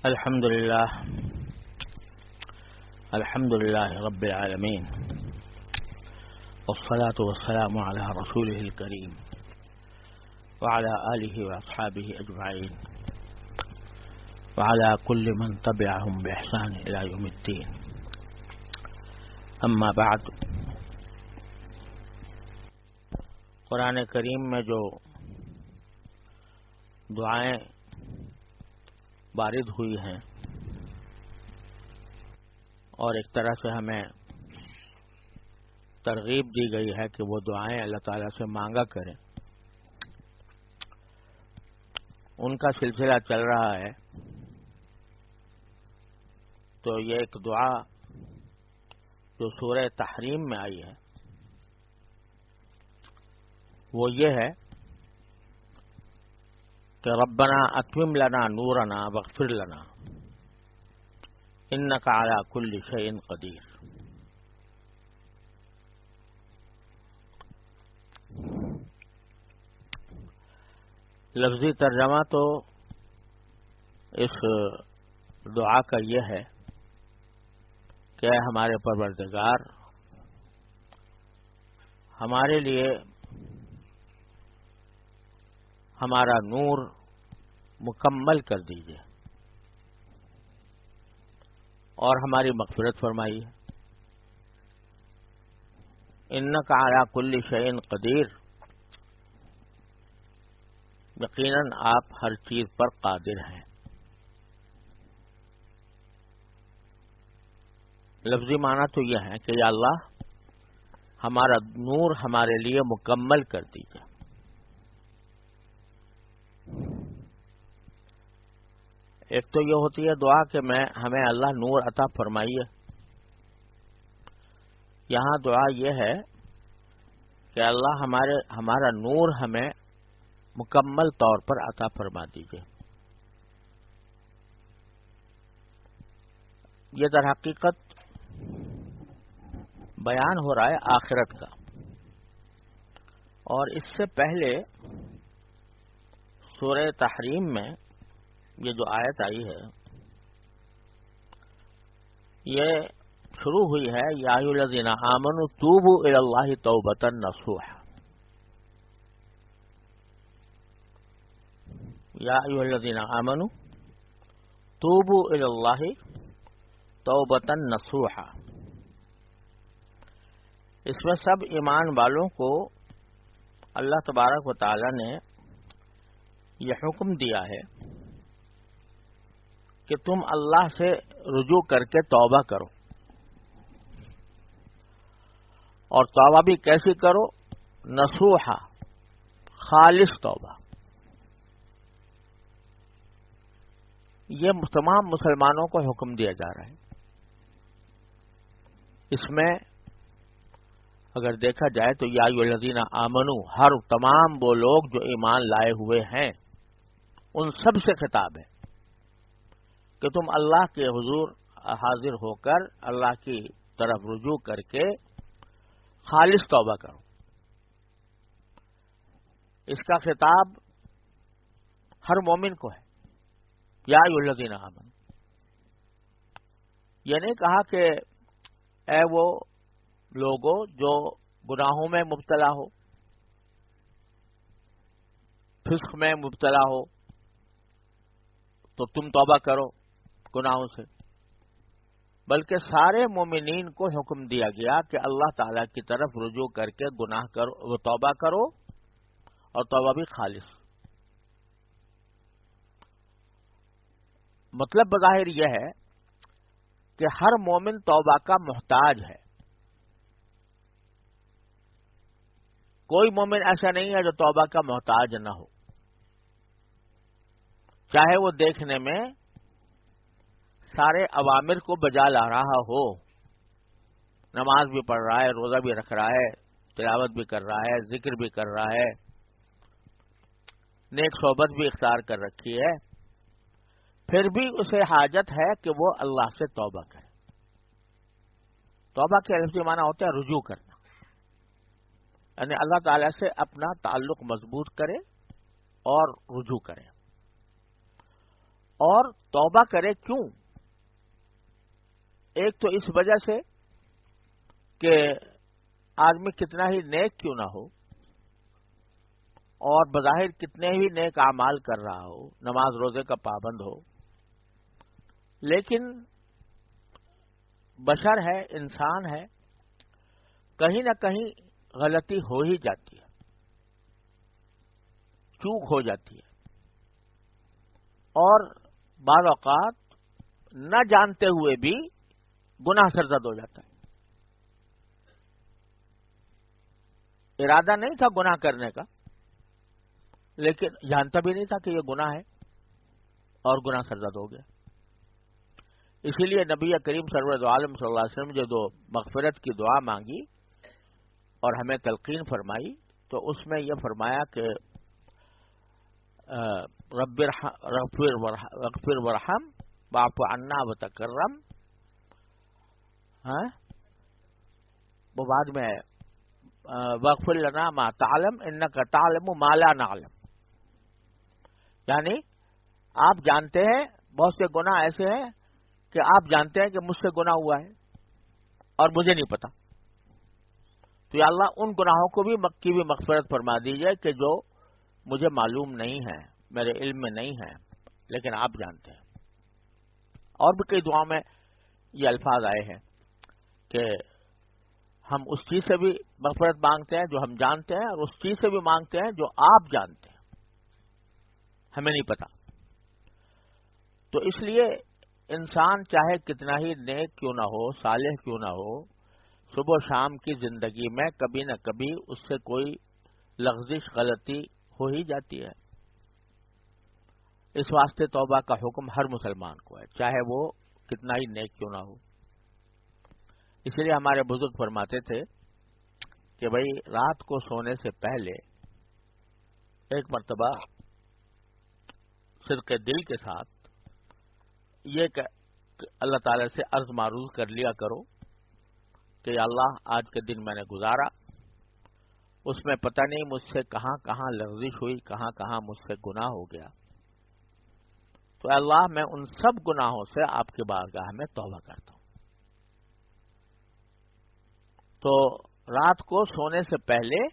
الحمد لله رب العالمين، والصلاة والسلام على رسوله الكريم وعلى آله وأصحابه أجمعين وعلى كل من تبعهم بإحسان إلى يوم الدين. أما بعد، قرآن کریم میں جو دعائیں وارد ہوئی ہیں اور ایک طرح سے ہمیں ترغیب دی گئی ہے کہ وہ دعائیں اللہ تعالیٰ سے مانگا کریں، ان کا سلسلہ چل رہا ہے. تو یہ ایک دعا جو سورہ تحریم میں آئی ہے وہ یہ ہے کہ ربنا اتمم لنا نورنا واغفر لنا انک علی کل شیء قدیر. لفظی ترجمہ تو اس دعا کا یہ ہے کہ اے ہمارے پروردگار، ہمارے لیے ہمارا نور مکمل کر دیجیے اور ہماری مغفرت فرمائیے. انک علی کل شیء قدیر، یقیناً آپ ہر چیز پر قادر ہیں. لفظی معنی تو یہ ہے کہ یا اللہ ہمارا نور ہمارے لیے مکمل کر دیجیے. ایک تو یہ ہوتی ہے دعا کہ ہمیں اللہ نور عطا فرمائیے. یہاں دعا یہ ہے کہ اللہ ہمارا نور ہمیں مکمل طور پر عطا فرما دیجیے. یہ در حقیقت بیان ہو رہا ہے آخرت کا، اور اس سے پہلے سورہ تحریم میں یہ جو آیت آئی ہے یہ شروع ہوئی ہے یا ایھا الذین آمنوا توبوا الی اللہ توبۃ نصوحا. یا ایھا الذین آمنوا توبوا الی اللہ توبۃ نصوحا. اس میں سب ایمان والوں کو اللہ تبارک و تعالی نے یہ حکم دیا ہے کہ تم اللہ سے رجوع کر کے توبہ کرو، اور توبہ بھی کیسی کرو؟ نصوحا، خالص توبہ. یہ تمام مسلمانوں کو حکم دیا جا رہا ہے. اس میں اگر دیکھا جائے تو یا ایھا الذین آمنوا تمام وہ لوگ جو ایمان لائے ہوئے ہیں ان سب سے خطاب ہے کہ تم اللہ کے حضور حاضر ہو کر اللہ کی طرف رجوع کر کے خالص توبہ کرو. اس کا خطاب ہر مومن کو ہے. یا ایھا الذین آمنوا، یہ نہیں کہا کہ اے وہ لوگوں جو گناہوں میں مبتلا ہو، فسق میں مبتلا ہو تو تم توبہ کرو گناہوں سے، بلکہ سارے مومنین کو حکم دیا گیا کہ اللہ تعالی کی طرف رجوع کر کے گناہ کرو، توبہ کرو، اور توبہ بھی خالص. مطلب بظاہر یہ ہے کہ ہر مومن توبہ کا محتاج ہے. کوئی مومن ایسا نہیں ہے جو توبہ کا محتاج نہ ہو، چاہے وہ دیکھنے میں سارے اوامر کو بجا لا رہا ہو، نماز بھی پڑھ رہا ہے، روزہ بھی رکھ رہا ہے، تلاوت بھی کر رہا ہے، ذکر بھی کر رہا ہے، نیک صحبت بھی اختیار کر رکھی ہے، پھر بھی اسے حاجت ہے کہ وہ اللہ سے توبہ کرے. توبہ کے لفظی معنی ہوتا ہے رجوع کرنا، یعنی اللہ تعالی سے اپنا تعلق مضبوط کرے اور رجوع کرے. اور توبہ کرے کیوں؟ ایک تو اس وجہ سے کہ آدمی کتنا ہی نیک کیوں نہ ہو اور بظاہر کتنے ہی نیک اعمال کر رہا ہو، نماز روزے کا پابند ہو، لیکن بشر ہے، انسان ہے، کہیں نہ کہیں غلطی ہو ہی جاتی ہے، چوک ہو جاتی ہے، اور بعض اوقات نہ جانتے ہوئے بھی گناہ سرزد ہو جاتا ہے۔ ارادہ نہیں تھا گناہ کرنے کا، لیکن جانتا بھی نہیں تھا کہ یہ گناہ ہے اور گناہ سرزد ہو گیا۔ اسی لیے نبی کریم سرور عالم صلی اللہ علیہ وسلم جو دو مغفرت کی دعا مانگی اور ہمیں تلقین فرمائی، تو اس میں یہ فرمایا کہ اغفر ورحم واعف عنا وتکرم، وہ بعد میں واغفر لنا ما تعلم انک تعلم ما لا نعلم، یعنی آپ جانتے ہیں بہت سے گناہ ایسے ہیں کہ آپ جانتے ہیں کہ مجھ سے گناہ ہوا ہے اور مجھے نہیں پتا، تو یا اللہ ان گناہوں کو بھی کی بھی مغفرت فرما دیجئے کہ جو مجھے معلوم نہیں ہے، میرے علم میں نہیں ہے، لیکن آپ جانتے ہیں۔ اور بھی کئی دعاؤں میں یہ الفاظ آئے ہیں کہ ہم اس چیز سے بھی مغفرت مانگتے ہیں جو ہم جانتے ہیں، اور اس چیز سے بھی مانگتے ہیں جو آپ جانتے ہیں، ہمیں نہیں پتا۔ تو اس لیے انسان چاہے کتنا ہی نیک کیوں نہ ہو، صالح کیوں نہ ہو، صبح و شام کی زندگی میں کبھی نہ کبھی اس سے کوئی لغزش، غلطی ہو ہی جاتی ہے۔ اس واسطے توبہ کا حکم ہر مسلمان کو ہے، چاہے وہ کتنا ہی نیک کیوں نہ ہو۔ اس لیے ہمارے بزرگ فرماتے تھے کہ بھئی رات کو سونے سے پہلے ایک مرتبہ صدق دل کے ساتھ یہ کہ اللہ تعالی سے عرض معروض کر لیا کرو کہ یا اللہ آج کے دن میں نے گزارا، اس میں پتہ نہیں مجھ سے کہاں کہاں لغزش ہوئی، کہاں کہاں مجھ سے گناہ ہو گیا، تو اللہ میں ان سب گناہوں سے آپ کی بارگاہ میں توبہ کرتا ہوں۔ تو رات کو سونے سے پہلے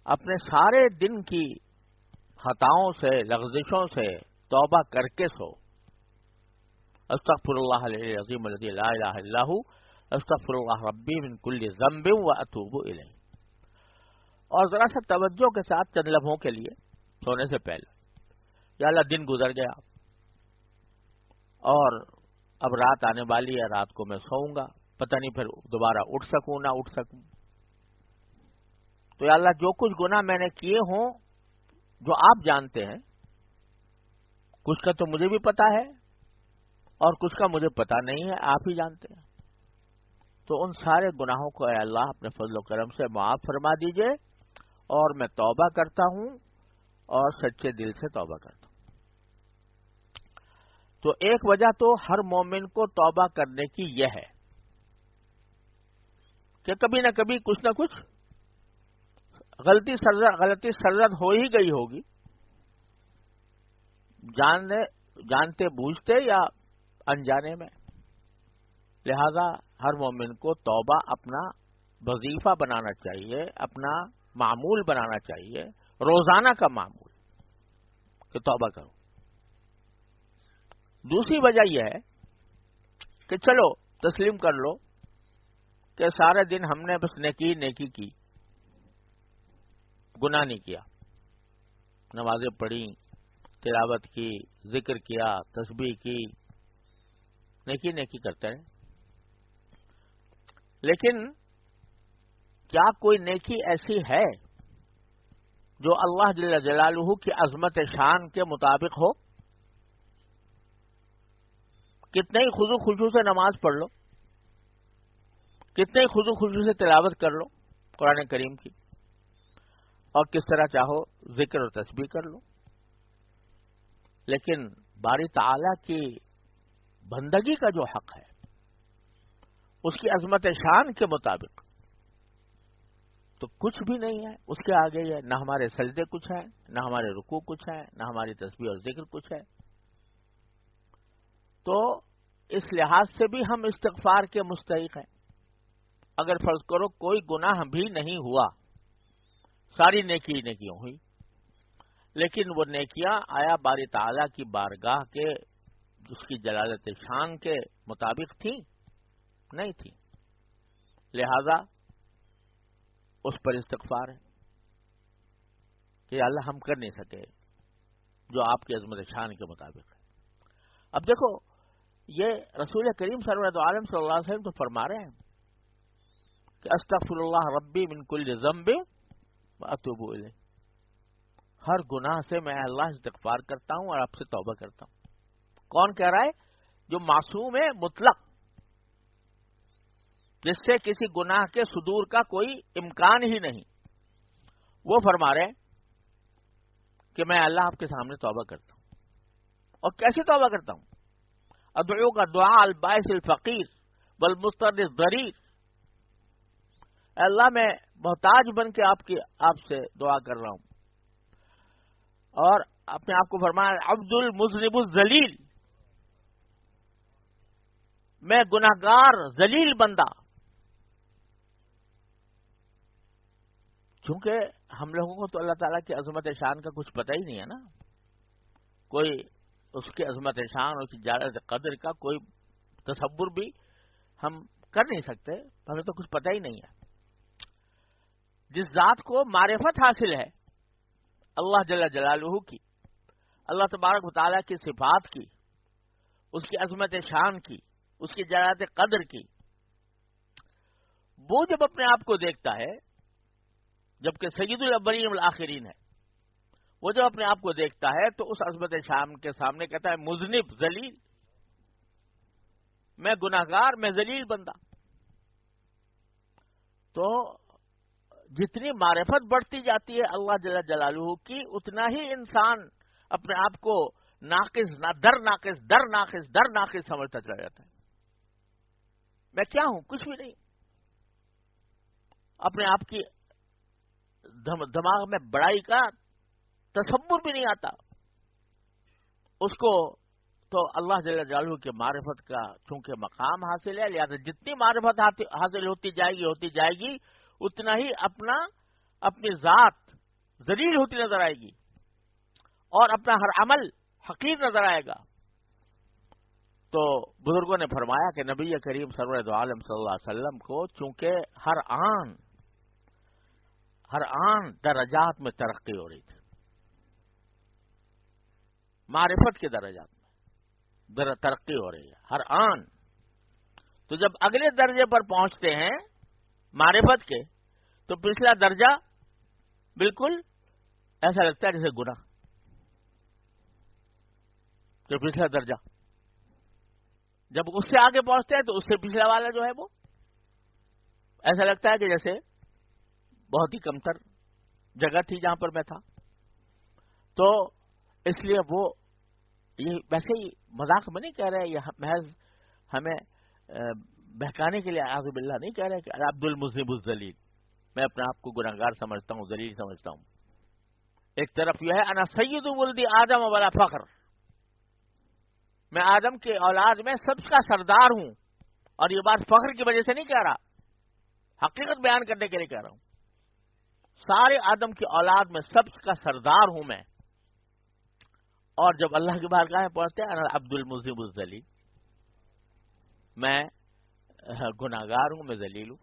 اپنے سارے دن کی خطاؤں سے، لغزشوں سے توبہ کر کے سو۔ استغفر اللہ العلی العظیم الذی لا الہ الا ہو، استغفر اللہ ربی من کل ذنب واتوب الیہ۔ اور ذرا سا توجہ کے ساتھ چند لمحوں کے لیے سونے سے پہلے، یا اللہ دن گزر گیا اور اب رات آنے والی ہے، رات کو میں سوؤں گا، پتہ نہیں پھر دوبارہ اٹھ سکوں نہ اٹھ سکوں، تو یا اللہ جو کچھ گناہ میں نے کیے ہوں جو آپ جانتے ہیں، کچھ کا تو مجھے بھی پتا ہے اور کچھ کا مجھے پتا نہیں ہے، آپ ہی جانتے ہیں، تو ان سارے گناہوں کو اے اللہ اپنے فضل و کرم سے معاف فرما دیجئے، اور میں توبہ کرتا ہوں اور سچے دل سے توبہ کرتا ہوں۔ تو ایک وجہ تو ہر مومن کو توبہ کرنے کی یہ ہے کہ کبھی نہ کبھی کچھ نہ کچھ غلطی سرزد ہو ہی گئی ہوگی، جانتے بوجھتے یا انجانے میں، لہذا ہر مومن کو توبہ اپنا وظیفہ بنانا چاہیے، اپنا معمول بنانا چاہیے، روزانہ کا معمول کہ توبہ کرو۔ دوسری وجہ یہ ہے کہ چلو تسلیم کر لو کہ سارے دن ہم نے بس نیکی کی، گناہ نہیں کیا، نمازیں پڑھی، تلاوت کی، ذکر کیا، تسبیح کی، نیکی کرتے رہے، لیکن کیا کوئی نیکی ایسی ہے جو اللہ جل جلالہ کی عظمت شان کے مطابق ہو؟ کتنے ہی خضوع خضوع سے نماز پڑھ لو، کتنے ہی خضوع خضوع سے تلاوت کر لو قرآن کریم کی، اور کس طرح چاہو ذکر اور تسبیح کر لو، لیکن باری تعالی کی بندگی کا جو حق ہے اس کی عظمت شان کے مطابق تو کچھ بھی نہیں ہے، اس کے آگے یہ نہ ہمارے سجدے کچھ ہیں، نہ ہمارے رکوع کچھ ہیں، نہ ہماری تسبیح اور ذکر کچھ ہے۔ تو اس لحاظ سے بھی ہم استغفار کے مستحق ہیں. اگر فرض کرو کوئی گناہ بھی نہیں ہوا، ساری نیکی نیکیوں ہوئی، لیکن وہ نیکیاں آیا باری تعالیٰ کی بارگاہ کے جس کی جلالت شان کے مطابق تھیں؟ نہیں تھی. لہذا اس پر استغفار ہے کہ اللہ ہم کر نہیں سکے جو آپ کی عظمت شان کے مطابق ہے. اب دیکھو یہ رسول کریم سرورت عالم صلی اللہ علیہ وسلم تو فرما رہے ہیں کہ استغفر اللہ ربی من کل ذنب واتوب الیہ، ہر گناہ سے میں اللہ استغفار کرتا ہوں اور آپ سے توبہ کرتا ہوں. کون کہہ رہا ہے؟ جو معصوم ہے مطلق، جس سے کسی گناہ کے صدور کا کوئی امکان ہی نہیں، وہ فرما رہے ہیں کہ میں اللہ آپ کے سامنے توبہ کرتا ہوں. اور کیسی توبہ کرتا ہوں؟ ادعو کا دعا البائس الفقیر والمضطر الضریر، اللہ میں محتاج بن کے آپ سے دعا کر رہا ہوں. اور اپنے آپ کو فرمایا عبد المذنب الذلیل، میں گناہگار ذلیل بندہ. چونکہ ہم لوگوں کو تو اللہ تعالیٰ کی عظمت شان کا کچھ پتہ ہی نہیں ہے نا، کوئی اس کی عظمت شان اور اس کی جلالت قدر کا کوئی تصور بھی ہم کر نہیں سکتے، ہمیں تو کچھ پتہ ہی نہیں ہے. جس ذات کو معرفت حاصل ہے اللہ جل جلالہ کی، اللہ تبارک و تعالیٰ کی صفات کی، اس کی عظمت شان کی، اس کی جلالت قدر کی، وہ جب اپنے آپ کو دیکھتا ہے، جبکہ سید الاولین والآخرین ہے، وہ جب اپنے آپ کو دیکھتا ہے تو اس عظمت شان کے سامنے کہتا ہے مذنب ذلیل، میں گناہگار، میں ذلیل بندہ. تو جتنی معرفت بڑھتی جاتی ہے اللہ جل جلالہ کی، اتنا ہی انسان اپنے آپ کو ناقص در ناقص سمجھتا چلا جاتا ہے. میں کیا ہوں؟ کچھ بھی نہیں. اپنے آپ کی دماغ میں بڑائی کا تصور بھی نہیں آتا. اس کو تو اللہ جل جلالہ کے معرفت کا چونکہ مقام حاصل ہے، لہذا جتنی معرفت حاصل ہوتی جائے گی اتنا ہی اپنی ذات ذلیل ہوتی نظر آئے گی اور اپنا ہر عمل حقیر نظر آئے گا. تو بزرگوں نے فرمایا کہ نبی کریم سرور عالم صلی اللہ علیہ وسلم کو چونکہ ہر آن درجات میں ترقی ہو رہی تھی، معرفت کے درجات میں ترقی ہو رہی ہے ہر آن. تو جب اگلے درجے پر پہنچتے ہیں معرفت کے، تو پچھلا درجہ بالکل ایسا لگتا ہے جیسے گناہ. جو پچھلا درجہ جب اس سے آگے پہنچتے ہیں تو اس سے پچھلا والا جو ہے وہ ایسا لگتا ہے کہ جیسے بہت ہی کمتر جگہ تھی جہاں پر میں تھا. تو اس لیے وہ یہ ویسے ہی مذاق میں نہیں کہہ رہے، یہ محض ہمیں بہکانے کے لیے اعوذ باللہ نہیں کہہ رہے کہ عبد المذنب الذلیل، میں اپنے آپ کو گناہگار سمجھتا ہوں، ذلیل سمجھتا ہوں. ایک طرف یہ ہے انا سید ولد آدم ولا فخر، میں آدم کے اولاد میں سب کا سردار ہوں. اور یہ بات فخر کی وجہ سے نہیں کہہ رہا، حقیقت بیان کرنے کے لیے کہہ رہا ہوں. سارے آدم کی اولاد میں سب کا سردار ہوں میں. اور جب اللہ کی بارگاہ میں پہنچتے ہیں انا عبد المذنب الذلیل، میں گناہگار ہوں، میں ذلیل ہوں.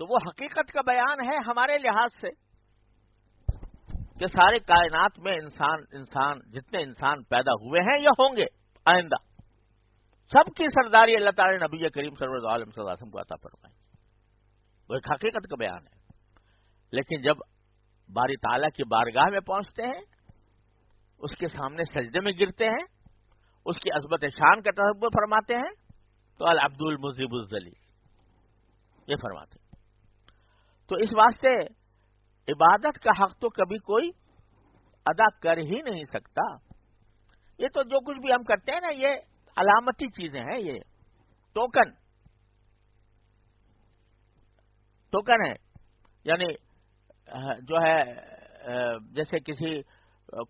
تو وہ حقیقت کا بیان ہے ہمارے لحاظ سے کہ سارے کائنات میں انسان جتنے انسان پیدا ہوئے ہیں یا ہوں گے آئندہ، سب کی سرداری اللہ تعالی نے نبی کریم سرور عالم صلی اللہ علیہ وسلم کو عطا فرمائی. وہ ایک حقیقت کا بیان ہے. لیکن جب باری تعالیٰ کی بارگاہ میں پہنچتے ہیں، اس کے سامنے سجدے میں گرتے ہیں، اس کی عظمت شان کا تصور فرماتے ہیں، تو العبد المذنب الذلیل یہ فرماتے ہیں. تو اس واسطے عبادت کا حق تو کبھی کوئی ادا کر ہی نہیں سکتا. یہ تو جو کچھ بھی ہم کرتے ہیں نا، یہ علامتی چیزیں ہیں، یہ ٹوکن ہے. یعنی جو ہے جیسے کسی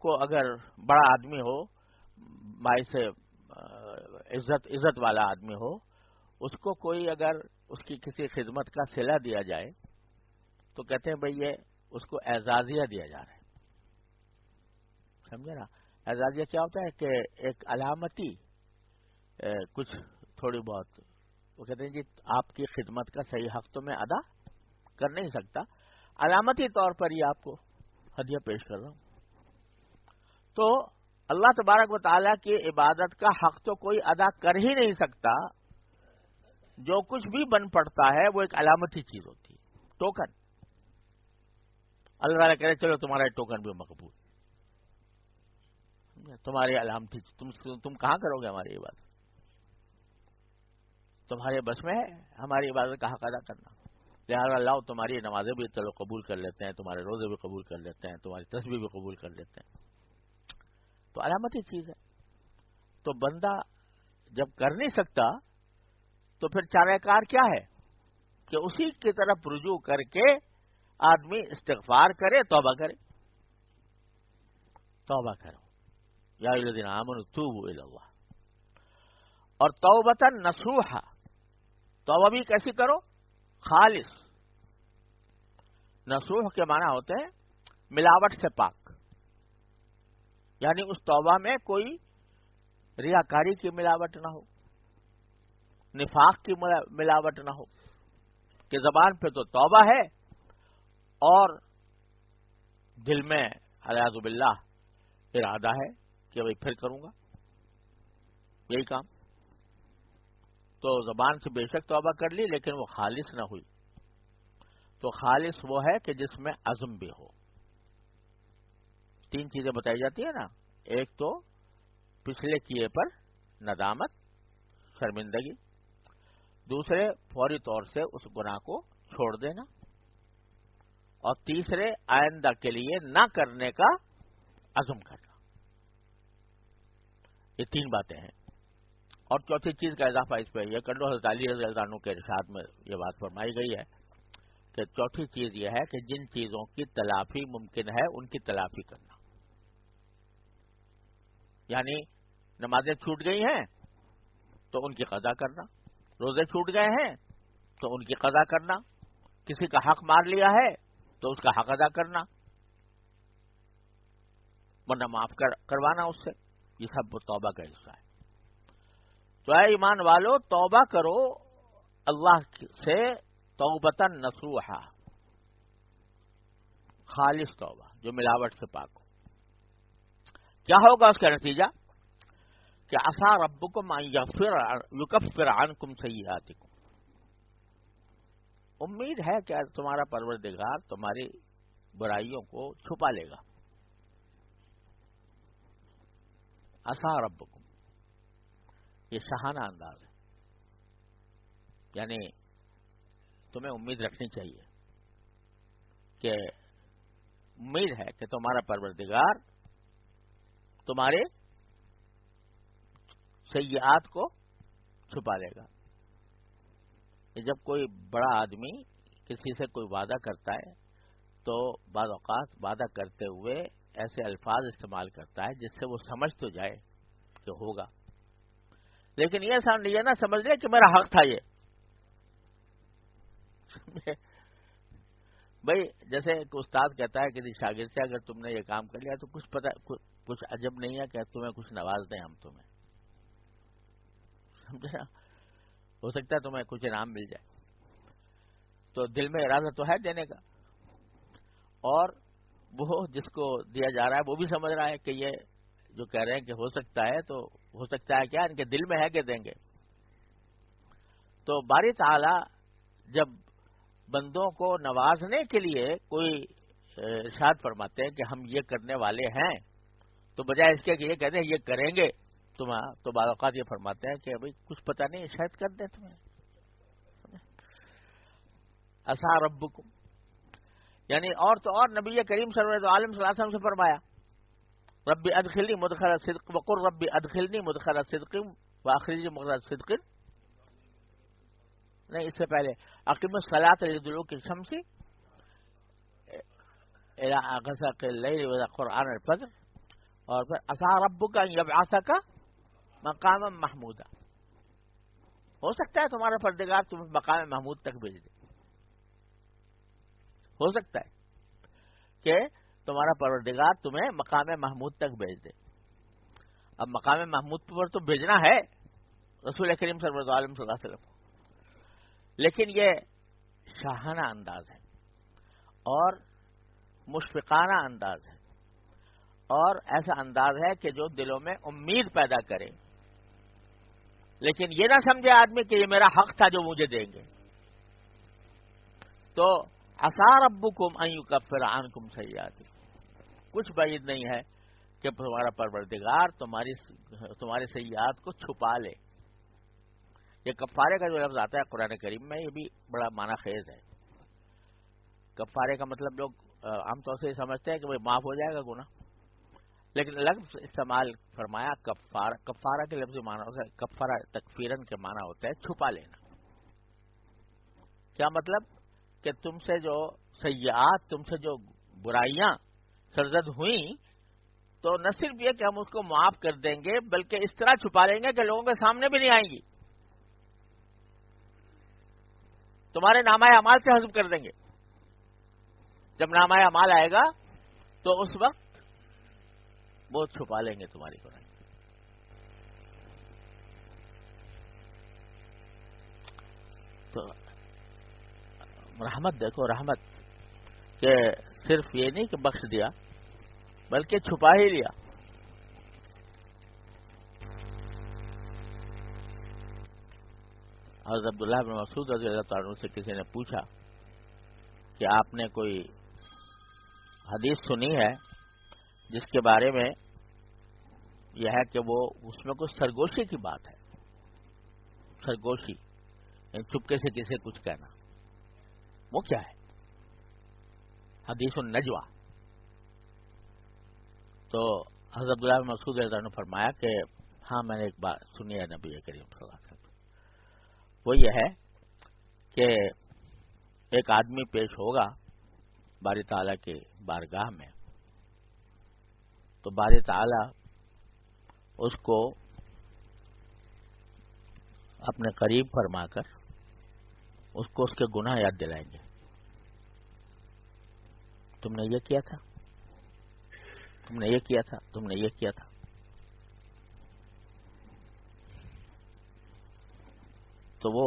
کو اگر بڑا آدمی ہو، مائی سے عزت والا آدمی ہو، اس کو کوئی اگر اس کی کسی خدمت کا صلہ دیا جائے تو کہتے ہیں بھئی یہ اس کو اعزازیہ دیا جا رہا ہے. سمجھے نا؟ اعزازیہ کیا ہوتا ہے کہ ایک علامتی کچھ تھوڑی بہت، وہ کہتے ہیں جی آپ کی خدمت کا صحیح حق تو میں ادا کر نہیں سکتا، علامتی طور پر یہ آپ کو ہدیہ پیش کر رہا ہوں. تو اللہ تبارک و تعالیٰ کی عبادت کا حق تو کوئی ادا کر ہی نہیں سکتا. جو کچھ بھی بن پڑتا ہے وہ ایک علامتی چیز ہوتی ہے، ٹوکن. اللہ تعالیٰ کہہ رہے چلو تمہارا ٹوکن بھی مقبول، تمہاری علامتی، تم کہاں کرو گے ہماری عبادت؟ تمہارے بس میں ہے ہماری عبادت کا حق ادا کرنا. لہٰذا اللہ تمہاری نمازیں بھی چلو قبول کر لیتے ہیں، تمہارے روزے بھی قبول کر لیتے ہیں، تمہاری تسبیح بھی قبول کر لیتے ہیں. تو علامتی چیز ہے. تو بندہ جب کر نہیں سکتا تو پھر چارہ کار کیا ہے کہ اسی کی طرف رجوع کر کے آدمی استغفار کرے، توبہ کرے. توبہ کرو یا ایھا الذین آمنوا توبوا الی اللہ، اور توبۃ نصوحا، توبہ بھی کیسی کرو؟ خالص. نصوح کے معنی ہوتے ہیں ملاوٹ سے پاک، یعنی اس توبہ میں کوئی ریاکاری کی ملاوٹ نہ ہو، نفاق کی ملاوٹ نہ ہو، کہ زبان پہ تو توبہ ہے اور دل میں اعوذ باللہ ارادہ ہے کہ بھئی پھر کروں گا یہی کام. تو زبان سے بے شک توبہ کر لی لیکن وہ خالص نہ ہوئی. تو خالص وہ ہے کہ جس میں عزم بھی ہو. 3 چیزیں بتائی جاتی ہیں نا، ایک تو پچھلے کیے پر ندامت، شرمندگی، دوسرے فوری طور سے اس گناہ کو چھوڑ دینا، اور تیسرے آئندہ کے لیے نہ کرنے کا عزم کرنا. یہ 3 باتیں ہیں. اور چوتھی چیز کا اضافہ اس پہ یہ کر لو، حضرت علی رضی اللہ عنہ کے ارشاد میں یہ بات فرمائی گئی ہے کہ چوتھی چیز یہ ہے کہ جن چیزوں کی تلافی ممکن ہے ان کی تلافی کرنا. یعنی نمازیں چھوٹ گئی ہیں تو ان کی قضا کرنا، روزے چھوٹ گئے ہیں تو ان کی قضا کرنا، کسی کا حق مار لیا ہے تو اس کا حق ادا کرنا، ورنہ معاف کروانا اس سے. یہ سب توبہ کا حصہ ہے. تو اے ایمان والو، توبہ کرو اللہ سے توبۃ نصوحا، خالص توبہ جو ملاوٹ سے پاک ہو. کیا ہوگا اس کا نتیجہ؟ کہ عسیٰ ربکم ان یکفر عنکم سیئاتکم، امید ہے کہ تمہارا پروردگار تمہاری برائیوں کو چھپا لے گا. عسیٰ ربکم، یہ شاہانہ انداز ہے، یعنی تمہیں امید رکھنی چاہیے کہ امید ہے کہ تمہارا پروردگار تمہارے سیئات کو چھپا لے گا. جب کوئی بڑا آدمی کسی سے کوئی وعدہ کرتا ہے تو بعض اوقات وعدہ کرتے ہوئے ایسے الفاظ استعمال کرتا ہے جس سے وہ سمجھ تو جائے کہ ہوگا، لیکن یہ نہ سمجھ لے کہ میرا حق تھا. یہ بھائی جیسے ایک استاد کہتا ہے کہ شاگرد سے اگر تم نے یہ کام کر لیا تو کچھ عجب نہیں ہے کہ تمہیں کچھ نواز دیں ہم تمہیں، سمجھا؟ ہو سکتا ہے تمہیں کچھ انعام مل جائے. تو دل میں ارادہ تو ہے دینے کا، اور وہ جس کو دیا جا رہا ہے وہ بھی سمجھ رہا ہے کہ یہ جو کہہ رہے ہیں کہ ہو سکتا ہے، تو ہو سکتا ہے کیا ان کے دل میں ہے کہ دیں گے. تو باری تعالی جب بندوں کو نوازنے کے لیے کوئی ارشاد فرماتے ہیں کہ ہم یہ کرنے والے ہیں، تو بجائے اس کے کہ یہ کہتے ہیں یہ کریں گے تو بعض اوقات یہ فرماتے ہیں کہ بھئی کچھ پتہ نہیں شاید کر دیں تمہیں. عسیٰ ربکم، یعنی اور تو اور نبی کریم صلی اللہ علیہ وسلم سے فرمایا ربی ادخلنی مدخل صدق وقل ربی ادخلنی مدخل صدق واخرجنی مخرج صدق. نہیں، اس سے پہلے اقیم الصلاۃ لدلوک الشمس الی غسق اللیل وقرآن الفجر، اور پھر عسیٰ ربک ان یبعثک مقاما محمودا. ہو سکتا ہے تمہارا پروردگار تمہیں مقام محمود تک بھیج دے، ہو سکتا ہے کہ تمہارا پروردگار تمہیں مقام محمود تک بھیج دے۔ اب مقام محمود پر تو بھیجنا ہے رسول کریم صلی اللہ علیہ وسلم، لیکن یہ شاہانہ انداز ہے اور مشفقانہ انداز ہے اور ایسا انداز ہے کہ جو دلوں میں امید پیدا کرے، لیکن یہ نہ سمجھے آدمی کہ یہ میرا حق تھا جو مجھے دیں گے۔ تو عسیٰ ربکم ان یکفر عنکم سیئاتکم، کچھ بعید نہیں ہے کہ تمہارا پروردگار تمہاری سیئات کو چھپا لے۔ یہ کفارے کا جو لفظ آتا ہے قرآن کریم میں، یہ بھی بڑا معنی خیز ہے۔ کفارے کا مطلب لوگ عام طور سے یہ سمجھتے ہیں کہ وہ معاف ہو جائے گا گناہ، لیکن لفظ استعمال فرمایا کفارہ کے لفظ معنی ہوتا ہے، کفارہ تکفیرن کے معنی ہوتا ہے چھپا لینا۔ کیا مطلب؟ کہ تم سے جو سیئات، تم سے جو برائیاں سرزد ہوئیں، تو نہ صرف یہ کہ ہم اس کو معاف کر دیں گے، بلکہ اس طرح چھپا لیں گے کہ لوگوں کے سامنے بھی نہیں آئیں گی، تمہارے نامہ اعمال سے حذف کر دیں گے۔ جب نامہ اعمال آئے گا تو اس وقت وہ چھپا لیں گے تمہاری برائی۔ تو رحمت دیکھو، رحمت کہ صرف یہ نہیں کہ بخش دیا بلکہ چھپا ہی لیا۔ حضرت عبداللہ بن مسعود رضی اللہ تعالیٰ عنہ سے کسی نے پوچھا کہ آپ نے کوئی حدیث سنی ہے جس کے بارے میں یہ ہے کہ وہ اس میں کچھ سرگوشی کی بات ہے، سرگوشی یعنی چپکے سے کسی کچھ کہنا، وہ کیا ہے؟ حدیث النجوہ۔ تو حضرت عبداللہ بن مسعود رضی اللہ عنہ نے فرمایا کہ ہاں میں نے ایک بات سنی ہے نبی کریم صلی اللہ علیہ وسلم، وہ یہ ہے کہ ایک آدمی پیش ہوگا باری تعالیٰ کی بارگاہ میں، تو باری تعالیٰ اس کو اپنے قریب فرما کر اس کو اس کے گناہ یاد دلائیں گے۔ تم نے یہ کیا تھا، تم نے یہ کیا تھا، تم نے یہ کیا تھا۔ تو وہ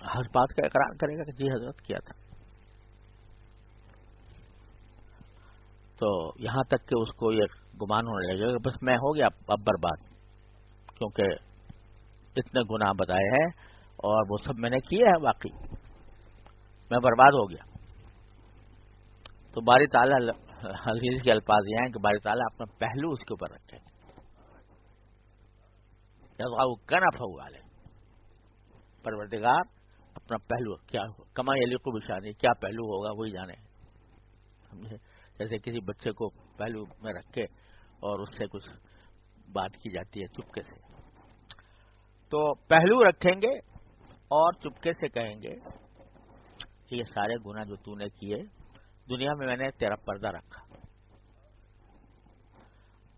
ہر بات کا اقرار کرے گا کہ جی حضرت کیا تھا۔ تو یہاں تک کہ اس کو یہ گمان ہونے لگے گا کہ بس میں ہو گیا اب برباد، کیونکہ اتنے گناہ بتائے ہیں اور وہ سب میں نے کیے ہیں، واقعی میں برباد ہو گیا۔ تو باری تعالیٰ حدیث کے الفاظ یہ ہیں کہ باری تعالیٰ اپنا پہلو اس کے اوپر رکھیں گے، کنف والے پروردگار اپنا پہلو کیا کما یلیق بشانی، کیا پہلو ہوگا وہی جانے، سمجھے؟ جیسے کسی بچے کو پہلو میں رکھ کے اور اس سے کچھ بات کی جاتی ہے چپکے سے، تو پہلو رکھیں گے اور چپکے سے کہیں گے کہ یہ سارے گناہ جو تو نے کیے دنیا میں نے تیرا پردہ رکھا،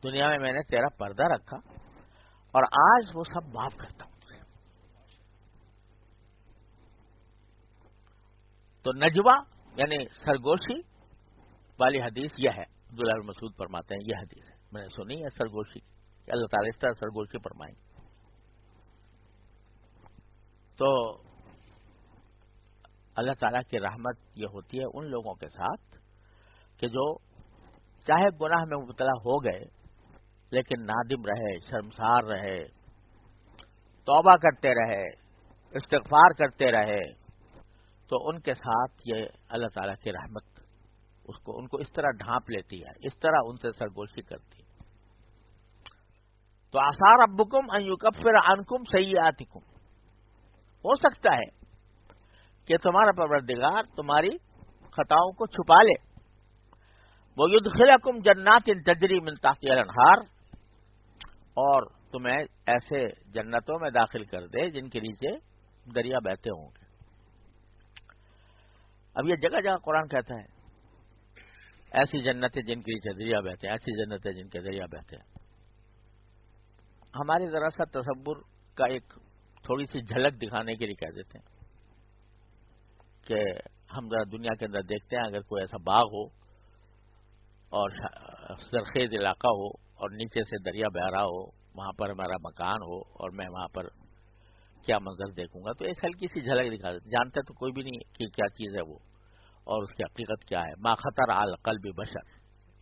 دنیا میں نے تیرا پردہ رکھا اور آج وہ سب معاف کرتا ہوں۔ تو نجوہ یعنی سرگوشی والی حدیث یہ ہے، عبداللہ بن مسعود فرماتے ہیں یہ حدیث ہے، میں نے سنی ہے سرگوشی کہ اللہ تعالیٰ اس طرح سرگوشی فرمائیں۔ تو اللہ تعالیٰ کی رحمت یہ ہوتی ہے ان لوگوں کے ساتھ کہ جو چاہے گناہ میں مبتلا ہو گئے لیکن نادم رہے، شرمسار رہے، توبہ کرتے رہے، استغفار کرتے رہے، تو ان کے ساتھ یہ اللہ تعالیٰ کی رحمت ان کو اس طرح ڈھانپ لیتی ہے، اس طرح ان سے سرگوشی کرتی ہے۔ تو عسیٰ ربکم ان یکفر عنکم سیئاتکم، ہو سکتا ہے کہ تمہارا پروردگار تمہاری خطاؤں کو چھپا لے، وَيُدْخِلَكُمْ جَنَّاتٍ تَجْرِي مِن تَحْتِهَا الْأَنْهَارُ، اور تمہیں ایسے جنتوں میں داخل کر دے جن کے نیچے دریا بہتے ہوں گے۔ اب یہ جگہ جگہ قرآن کہتا ہے ایسی جنتیں جن کے نیچے دریا بہتے ہیں، ایسی جنتیں جن کے دریا بہتے ہیں۔ ہمارے ذرا سا تصور کا ایک تھوڑی سی جھلک دکھانے کے لیے کہہ دیتے ہیں کہ ہم ذرا دنیا کے اندر دیکھتے ہیں، اگر کوئی ایسا باغ ہو اور زرخیز علاقہ ہو اور نیچے سے دریا بہ رہا ہو، وہاں پر ہمارا مکان ہو اور میں وہاں پر کیا منظر دیکھوں گا، تو ایک ہلکی سی جھلک دکھا دیتے، جانتے تو کوئی بھی نہیں کہ کیا چیز ہے وہ اور اس کی حقیقت کیا ہے۔ ما خطر علی قلب بشر،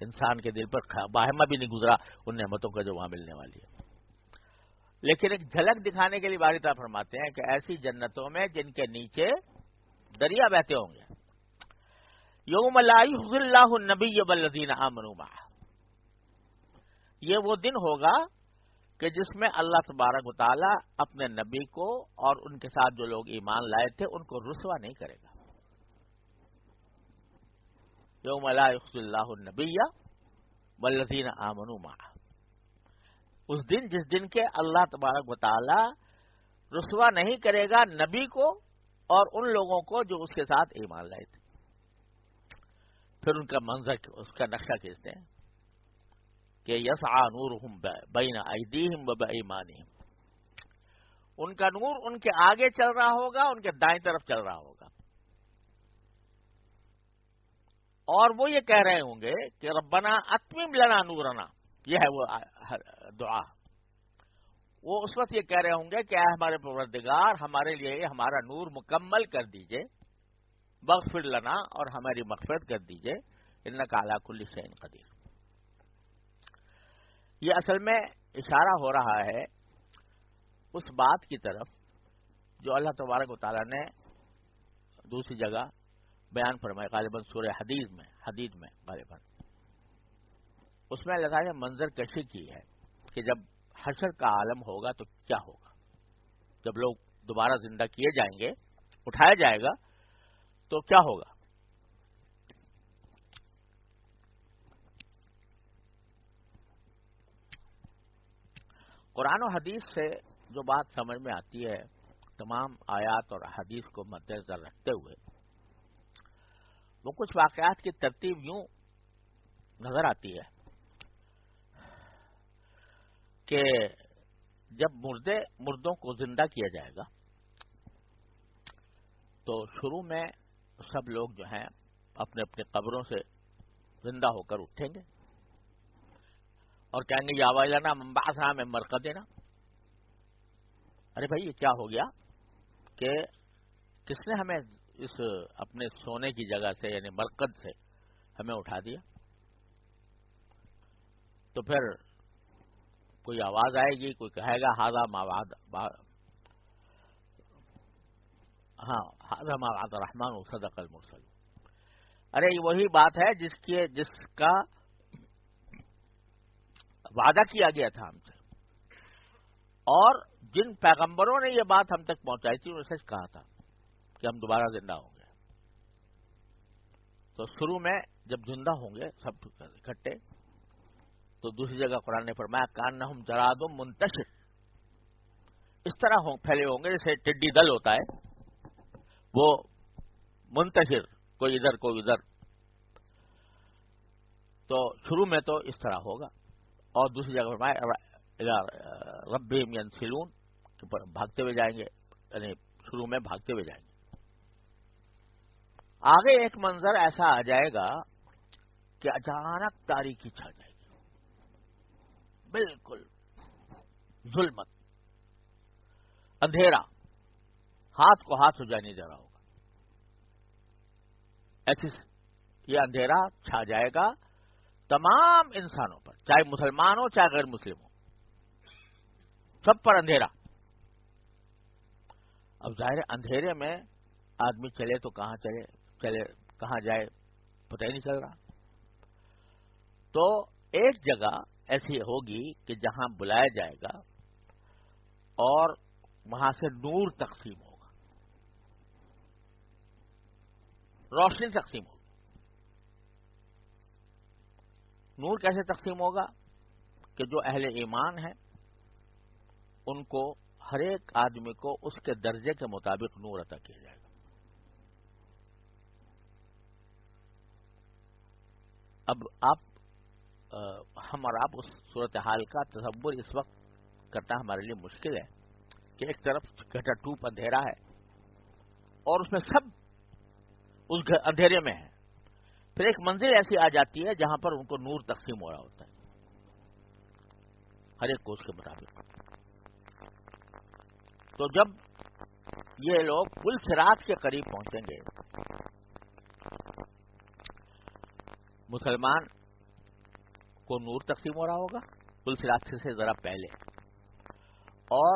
انسان کے دل پر باہمہ بھی نہیں گزرا ان نعمتوں کا جو وہاں ملنے والی ہے، لیکن ایک جھلک دکھانے کے لیے باری تعالیٰ فرماتے ہیں کہ ایسی جنتوں میں جن کے نیچے دریا بہتے ہوں گے، یوم لا یخزی اللہ النبی والذین آمنوا معہ، یہ وہ دن ہوگا کہ جس میں اللہ تبارک و تعالی اپنے نبی کو اور ان کے ساتھ جو لوگ ایمان لائے تھے ان کو رسوا نہیں کرے گا۔ یوم لا یخزی اللہ النبی والذین آمنوا معہ، اس دن جس دن کے اللہ تبارک و تعالی رسوا نہیں کرے گا نبی کو اور ان لوگوں کو جو اس کے ساتھ ایمان لائے تھے۔ پھر ان کا منظر، اس کا نقشہ کھینچتے ہیں کہ یسعی نورہم بین ایدیہم و بایمانہم، ان کا نور ان کے آگے چل رہا ہوگا، ان کے دائیں طرف چل رہا ہوگا، اور وہ یہ کہہ رہے ہوں گے کہ ربنا اتمم لنا نورنا، یہ ہے وہ دعا، وہ اس وقت یہ کہہ رہے ہوں گے کہ اے ہمارے پروردگار ہمارے لیے ہمارا نور مکمل کر دیجئے، بغفر لنا، اور ہماری مغفرت کر دیجئے، انک علی کل شیء قدیر۔ یہ اصل میں اشارہ ہو رہا ہے اس بات کی طرف جو اللہ تبارک و تعالیٰ نے دوسری جگہ بیان فرمائے، غالباً سورہ حدید میں غالباً، اس میں اللہ تعالیٰ نے منظر کشی کی ہے کہ جب حشر کا عالم ہوگا تو کیا ہوگا، جب لوگ دوبارہ زندہ کیے جائیں گے، اٹھایا جائے گا تو کیا ہوگا۔ قرآن و حدیث سے جو بات سمجھ میں آتی ہے، تمام آیات اور حدیث کو مد نظر رکھتے ہوئے، وہ کچھ واقعات کی ترتیب یوں نظر آتی ہے کہ جب مردوں کو زندہ کیا جائے گا تو شروع میں سب لوگ جو ہیں اپنے اپنے قبروں سے زندہ ہو کر اٹھیں گے اور کہیں گے یا ویلنا من بعثنا من مرقدنا، ارے بھائی یہ کیا ہو گیا کہ کس نے ہمیں اس اپنے سونے کی جگہ سے یعنی مرقد سے ہمیں اٹھا دیا۔ تو پھر کوئی آواز آئے گی، کوئی کہے گا ھذا ما وعد ھذا ما وعد الرحمن وصدق المرسلون، ارے یہ وہی بات ہے جس کا وعدہ کیا گیا تھا ہم سے، اور جن پیغمبروں نے یہ بات ہم تک پہنچائی تھی انہوں نے سچ کہا تھا کہ ہم دوبارہ زندہ ہوں گے۔ تو شروع میں جب زندہ ہوں گے سب اکٹھے، تو دوسری جگہ قرآن نے فرمایا کانہم جراد منتشر، اس طرح پھیلے ہوں گے جیسے ٹڈی دل ہوتا ہے، وہ منتشر، کوئی ادھر کوئی ادھر، تو شروع میں تو اس طرح ہوگا، اور دوسری جگہ فرمایا ربہم ینسلون، بھاگتے ہوئے جائیں گے، یعنی شروع میں بھاگتے ہوئے جائیں گے۔ آگے ایک منظر ایسا آ جائے گا کہ اچانک تاریکی چھا جائے گی، بالکل ظلمت، اندھیرا، ہاتھ کو ہاتھ سجا نہیں دے رہا ہوگا، ایسی یہ اندھیرا چھا جائے گا تمام انسانوں پر، چاہے مسلمان ہو چاہے غیر مسلم ہو، سب پر اندھیرا۔ اب ظاہر اندھیرے میں آدمی چلے تو کہاں چلے کہاں جائے پتہ ہی نہیں چل رہا، تو ایک جگہ ایسی ہوگی کہ جہاں بلایا جائے گا اور وہاں سے نور تقسیم ہوگا، روشنی تقسیم ہوگی۔ نور کیسے تقسیم ہوگا کہ جو اہل ایمان ہیں ان کو ہر ایک آدمی کو اس کے درجے کے مطابق نور عطا کیا جائے گا۔ اب ہم اور آپ اس صورتحال کا تصور اس وقت کرنا ہمارے لیے مشکل ہے، کہ ایک طرف گھٹا ٹوپ اندھیرا ہے اور اس میں سب اس اندھیرے میں ہے. پھر ایک منزل ایسی آ جاتی ہے جہاں پر ان کو نور تقسیم ہو رہا ہوتا ہے ہر ایک کوس کے مطابق. تو جب یہ لوگ پل صراط کے قریب پہنچیں گے، مسلمان کو نور تقسیم ہو رہا ہوگا پل صراط سے ذرا پہلے، اور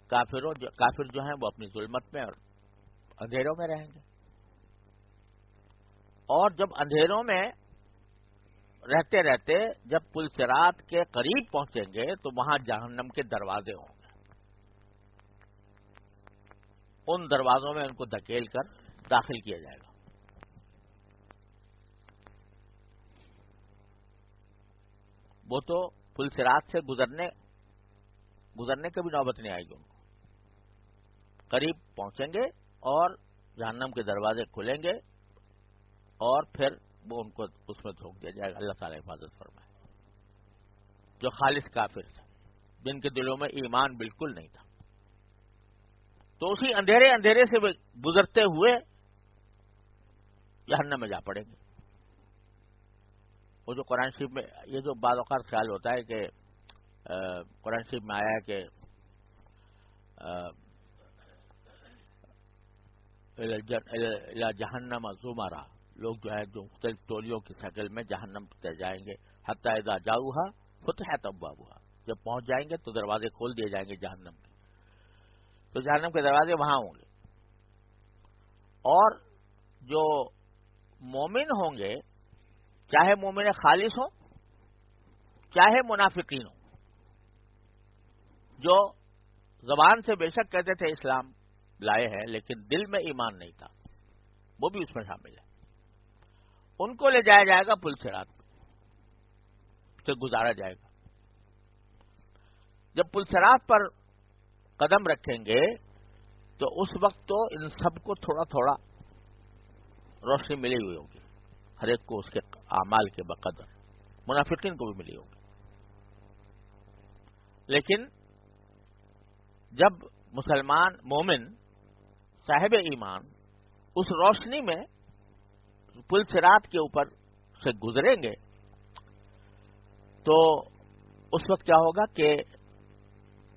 کافر جو ہیں وہ اپنی ظلمت میں اور اندھیروں میں رہیں گے. اور جب اندھیروں میں رہتے رہتے جب پل صراط کے قریب پہنچیں گے تو وہاں جہنم کے دروازے ہوں گے. ان دروازوں میں ان کو دھکیل کر داخل کیا جائے گا. وہ تو پل صراط سے گزرنے کی بھی نوبت نہیں آئے گی. ان کو قریب پہنچیں گے اور جہنم کے دروازے کھلیں گے اور پھر وہ ان کو اس میں دھوک دیا جائے گا. اللہ تعالیٰ حفاظت فرمائے. جو خالص کافر تھے، جن کے دلوں میں ایمان بالکل نہیں تھا، تو اسی اندھیرے سے گزرتے ہوئے جہنم میں جا پڑیں گے. وہ جو قرآن شریف میں یہ جو بعض اوقات خیال ہوتا ہے کہ قرآن شریف میں آیا ہے کہ جہنم زمرہ، لوگ جو ہے جو مختلف ٹولیوں کی شکل میں جہنم پہ جائیں گے. حتی اذا جاؤہا فتحت ابوابہا، جب پہنچ جائیں گے تو دروازے کھول دیے جائیں گے جہنم کے. تو جہنم کے دروازے وہاں ہوں گے. اور جو مومن ہوں گے، چاہے مومن خالص ہوں چاہے منافقین ہوں، جو زبان سے بے شک کہتے تھے اسلام لائے ہیں لیکن دل میں ایمان نہیں تھا، وہ بھی اس میں شامل ہے. ان کو لے جایا جائے گا پل صراط سے گزارا جائے گا. جب پل صراط پر قدم رکھیں گے تو اس وقت تو ان سب کو تھوڑا تھوڑا روشنی ملی ہوئی ہوگی، ہر ایک کو اس کے اعمال کے بقدر. منافقین کو بھی ملی ہوگی. لیکن جب مسلمان مومن صاحب ایمان اس روشنی میں پل صراط کے اوپر سے گزریں گے تو اس وقت کیا ہوگا کہ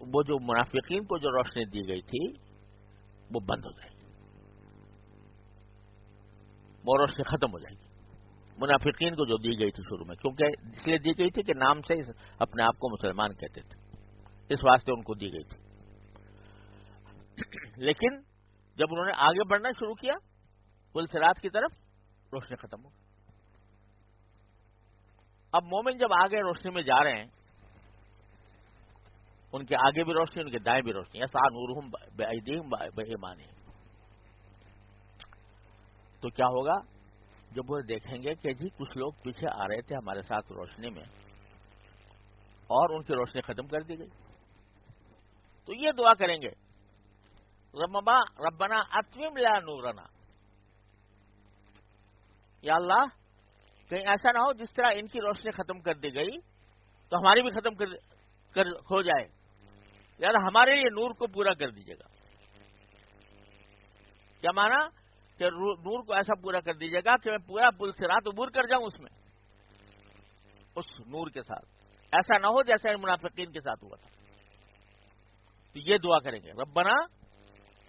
وہ جو منافقین کو جو روشنی دی گئی تھی وہ بند ہو جائے گی، وہ روشنی ختم ہو جائے گی. منافقین کو جو دی گئی تھی شروع میں، کیونکہ اس لیے دی گئی تھی کہ نام سے اپنے آپ کو مسلمان کہتے تھے، اس واسطے ان کو دی گئی تھی. لیکن جب انہوں نے آگے بڑھنا شروع کیا پل صراط کی طرف، روشنی ختم ہو گئی. اب مومن جب آگے روشنی میں جا رہے ہیں، ان کے آگے بھی روشنی، ان کے دائیں بھی روشنی. یسعی نورہم بایدیہم بایمانہم. تو کیا ہوگا جب وہ دیکھیں گے کہ جی کچھ لوگ پیچھے آ رہے تھے ہمارے ساتھ روشنی میں اور ان کی روشنی ختم کر دی گئی، تو یہ دعا کریں گے ربنا اتمم لنا نورنا. یا اللہ کہیں ایسا نہ ہو جس طرح ان کی روشنی ختم کر دی گئی تو ہماری بھی ختم ہو جائے، یار ہمارے لیے نور کو پورا کر دیجیے گا. کیا مانا کہ نور کو ایسا پورا کر دیجیے گا کہ میں پورا پل صراط عبور کر جاؤں اس میں، اس نور کے ساتھ. ایسا نہ ہو جیسا منافقین کے ساتھ ہوا تھا. تو یہ دعا کریں گے ربنا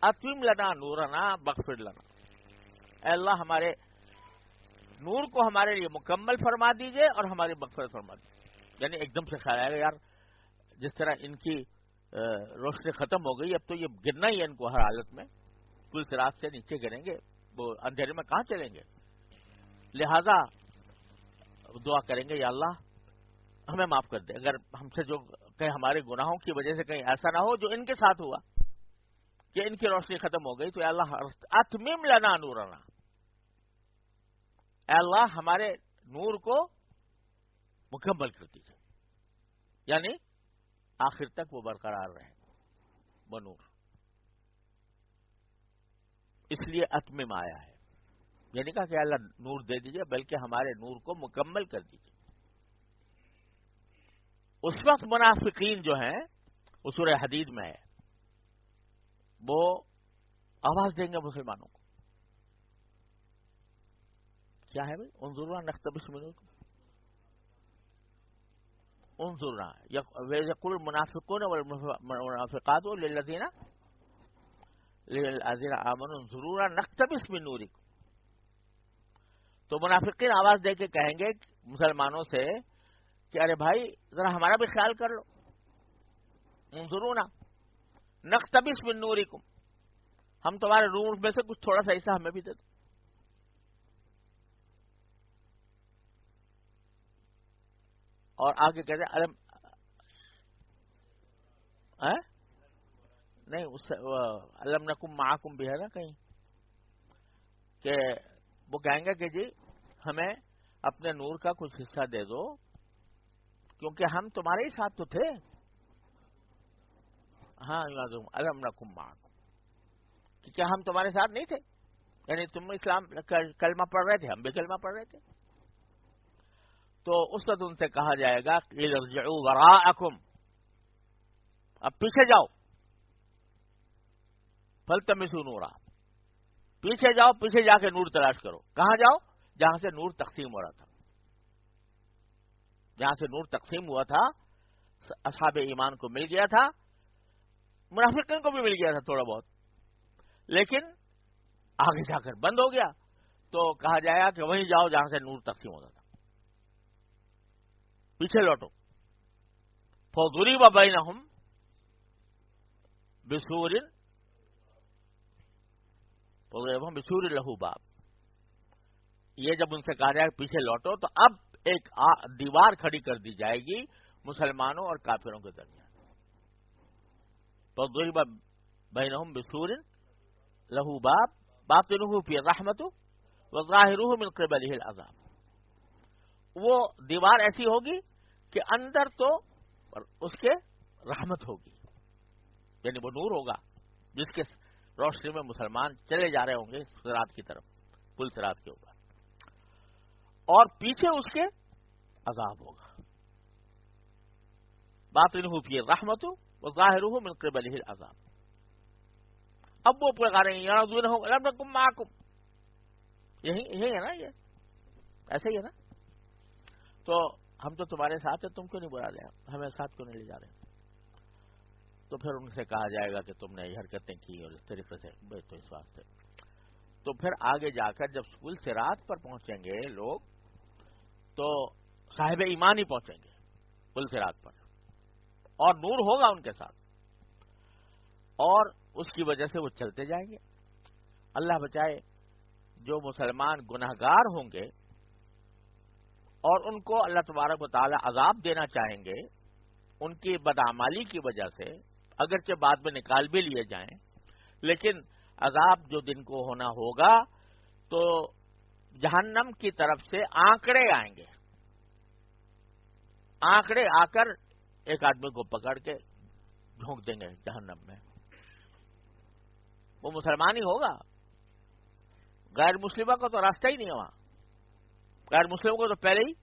اتمم لنا نورنا واغفر لنا. اے اللہ ہمارے نور کو ہمارے لیے مکمل فرما دیجئے اور ہماری مغفرت فرما دیجئے. یعنی ایک دم سے خیال آئے گا یار جس طرح ان کی روشنی ختم ہو گئی، اب تو یہ گرنا ہی ہے ان کو ہر حالت میں، پل صراط سے نیچے گریں گے، وہ اندھیرے میں کہاں چلیں گے. لہذا دعا کریں گے یا اللہ ہمیں معاف کر دے، اگر ہم سے جو کہیں ہمارے گناہوں کی وجہ سے کہیں ایسا نہ ہو جو ان کے ساتھ ہوا کہ ان کی روشنی ختم ہو گئی، تو یا اللہ اتمم لنا نورنا. اے اللہ ہمارے نور کو مکمل کر دیجیے، یعنی آخر تک وہ برقرار رہے وہ نور. اس لیے اتمم آیا ہے، یعنی کہا کہ اللہ نور دے دیجیے بلکہ ہمارے نور کو مکمل کر دیجیے. اس وقت منافقین جو ہیں وہ سورہ حدید میں ہے وہ آواز دیں گے مسلمانوں کو. کیا ہے بھائی؟ انظرنا نقتبس من نورکم. انظرنا ویقول المنافقون والمنافقات للذین آمنوا انظرونا نقتبس من نورکم. تو منافقین آواز دے کے کہیں گے مسلمانوں سے کہ ارے بھائی ذرا ہمارا بھی خیال کر لو. انظرونا نقتبس من نورکم، ہم تمہارے نور میں سے کچھ تھوڑا سا حصہ ہمیں بھی دے دو. اور آگے کہتے ہیں نہیں اس سے علم نکم معکم بھی ہے نا کہیں، کہ وہ کہیں گے کہ جی ہمیں اپنے نور کا کچھ حصہ دے دو کیونکہ ہم تمہارے ہی ساتھ تو تھے. ہاں علم نکم معکم، کہ کیا ہم تمہارے ساتھ نہیں تھے؟ یعنی تم اسلام کلمہ پڑھ رہے تھے، ہم بھی کلمہ پڑھ رہے تھے. تو اس وقت ان سے کہا جائے گا ارجعوا وراءکم، اب پیچھے جاؤ. فالتمسوا نورا، پیچھے جاؤ، پیچھے جا کے نور تلاش کرو. کہاں جاؤ؟ جہاں سے نور تقسیم ہو رہا تھا. جہاں سے نور تقسیم ہوا تھا اصحاب ایمان کو مل گیا تھا، منافقین کو بھی مل گیا تھا تھوڑا بہت، لیکن آگے جا کر بند ہو گیا. تو کہا جائے گا کہ وہیں جاؤ جہاں سے نور تقسیم ہوتا تھا. پیچھے لوٹو. فضرب بینہم بسور بسور لہ باب. یہ جب ان سے کہا جائے پیچھے لوٹو تو اب ایک دیوار کھڑی کر دی جائے گی مسلمانوں اور کافروں کے درمیان. فضرب بینہم بسور لہ باب باطنہ فیہ الرحمۃ وظاہرہ من قبلہ العذاب. وہ دیوار ایسی ہوگی کہ اندر تو اس کے رحمت ہوگی، یعنی وہ نور ہوگا جس کے روشنی میں مسلمان چلے جا رہے ہوں گے صراط کی طرف، پل صراط کے اوپر، اور پیچھے اس کے عذاب ہوگا. باطنہ فیہ الرحمۃ وظاہرہ من قبلہ العذاب. اب وہ پکاریں گے یعظونہم لم نکن معکم. یہی ہے نا، یہ ایسے ہی ہے نا. تو ہم تو تمہارے ساتھ ہیں، تم کیوں نہیں بلا رہے، ہمیں ساتھ کیوں نہیں لے جا رہے؟ تو پھر ان سے کہا جائے گا کہ تم نے یہ حرکتیں کی اور اس طریقے سے تو اس واسطے. تو پھر آگے جا کر جب پل صراط پر پہنچیں گے لوگ تو صاحب ایمان ہی پہنچیں گے پل صراط پر، اور نور ہوگا ان کے ساتھ، اور اس کی وجہ سے وہ چلتے جائیں گے. اللہ بچائے جو مسلمان گناہگار ہوں گے اور ان کو اللہ تبارک و تعالی عذاب دینا چاہیں گے ان کی بدعمالی کی وجہ سے، اگرچہ بعد میں نکال بھی لیے جائیں، لیکن عذاب جو دن کو ہونا ہوگا تو جہنم کی طرف سے آنکڑے آئیں گے. آنکڑے آ کر ایک آدمی کو پکڑ کے جھونک دیں گے جہنم میں. وہ مسلمان ہی ہوگا، غیر مسلموں کا تو راستہ ہی نہیں ہے وہاں. غیر مسلموں کو تو پہلے ہی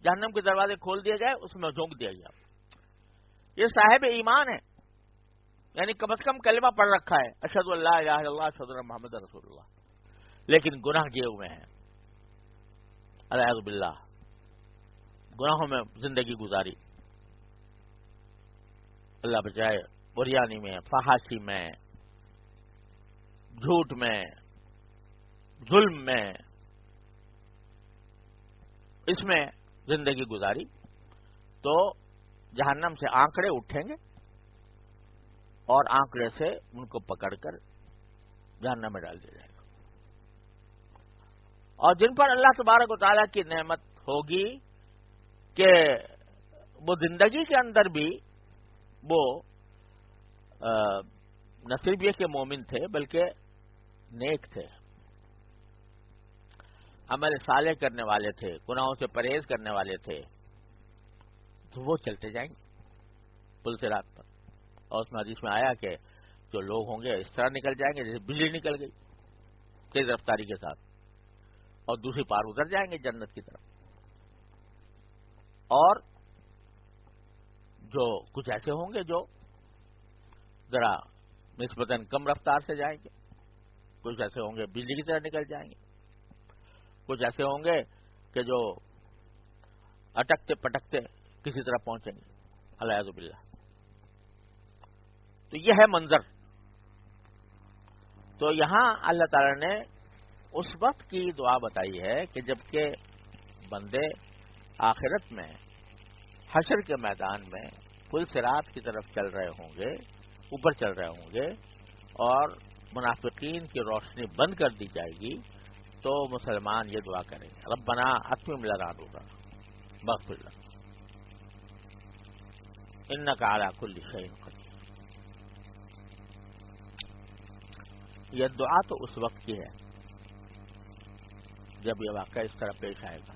جہنم کے دروازے کھول دیے گئے، اس میں جھونک دیا گیا. یہ صاحب ایمان ہے، یعنی کم از کم کلمہ پڑھ رکھا ہے، اشہد ان لا الہ الا اللہ اشہد ان محمد رسول اللہ، لیکن گناہ کیے ہوئے ہیں، العیاذ باللہ، گناہوں میں زندگی گزاری. اللہ بچائے. بریانی میں، فحاشی میں، جھوٹ میں، ظلم میں، اس میں زندگی گزاری تو جہنم سے آنکڑے اٹھیں گے اور آنکڑے سے ان کو پکڑ کر جہنم میں ڈال دیا جائے گا. اور جن پر اللہ تبارک و تعالیٰ کی نعمت ہوگی کہ وہ زندگی کے اندر بھی وہ نہ صرف یہ کہ مومن تھے بلکہ نیک تھے، عمل صالح کرنے والے تھے، گناہوں سے پرہیز کرنے والے تھے، تو وہ چلتے جائیں گے پل صراط پر. اور اس میں حدیث میں آیا کہ جو لوگ ہوں گے اس طرح نکل جائیں گے جیسے بجلی نکل گئی تیز رفتاری کے ساتھ، اور دوسری پار اتر جائیں گے جنت کی طرف. اور جو کچھ ایسے ہوں گے جو ذرا نسبتاً کم رفتار سے جائیں گے، کچھ ایسے ہوں گے بجلی کی طرح نکل جائیں گے، کچھ ایسے ہوں گے کہ جو اٹکتے پٹکتے کسی طرح پہنچیں گے، الیاذ باللہ۔ تو یہ ہے منظر۔ تو یہاں اللہ تعالی نے اس وقت کی دعا بتائی ہے کہ جبکہ بندے آخرت میں حشر کے میدان میں پل صراط کی طرف چل رہے ہوں گے، اوپر چل رہے ہوں گے، اور منافقین کی روشنی بند کر دی جائے گی، تو مسلمان یہ دعا کریں گے، ربنا اتمم لنا نورنا واغفر لنا انک علی کل شیء قدیر۔ یہ دعا تو اس وقت کی ہے جب یہ واقعہ اس طرح پیش آئے گا،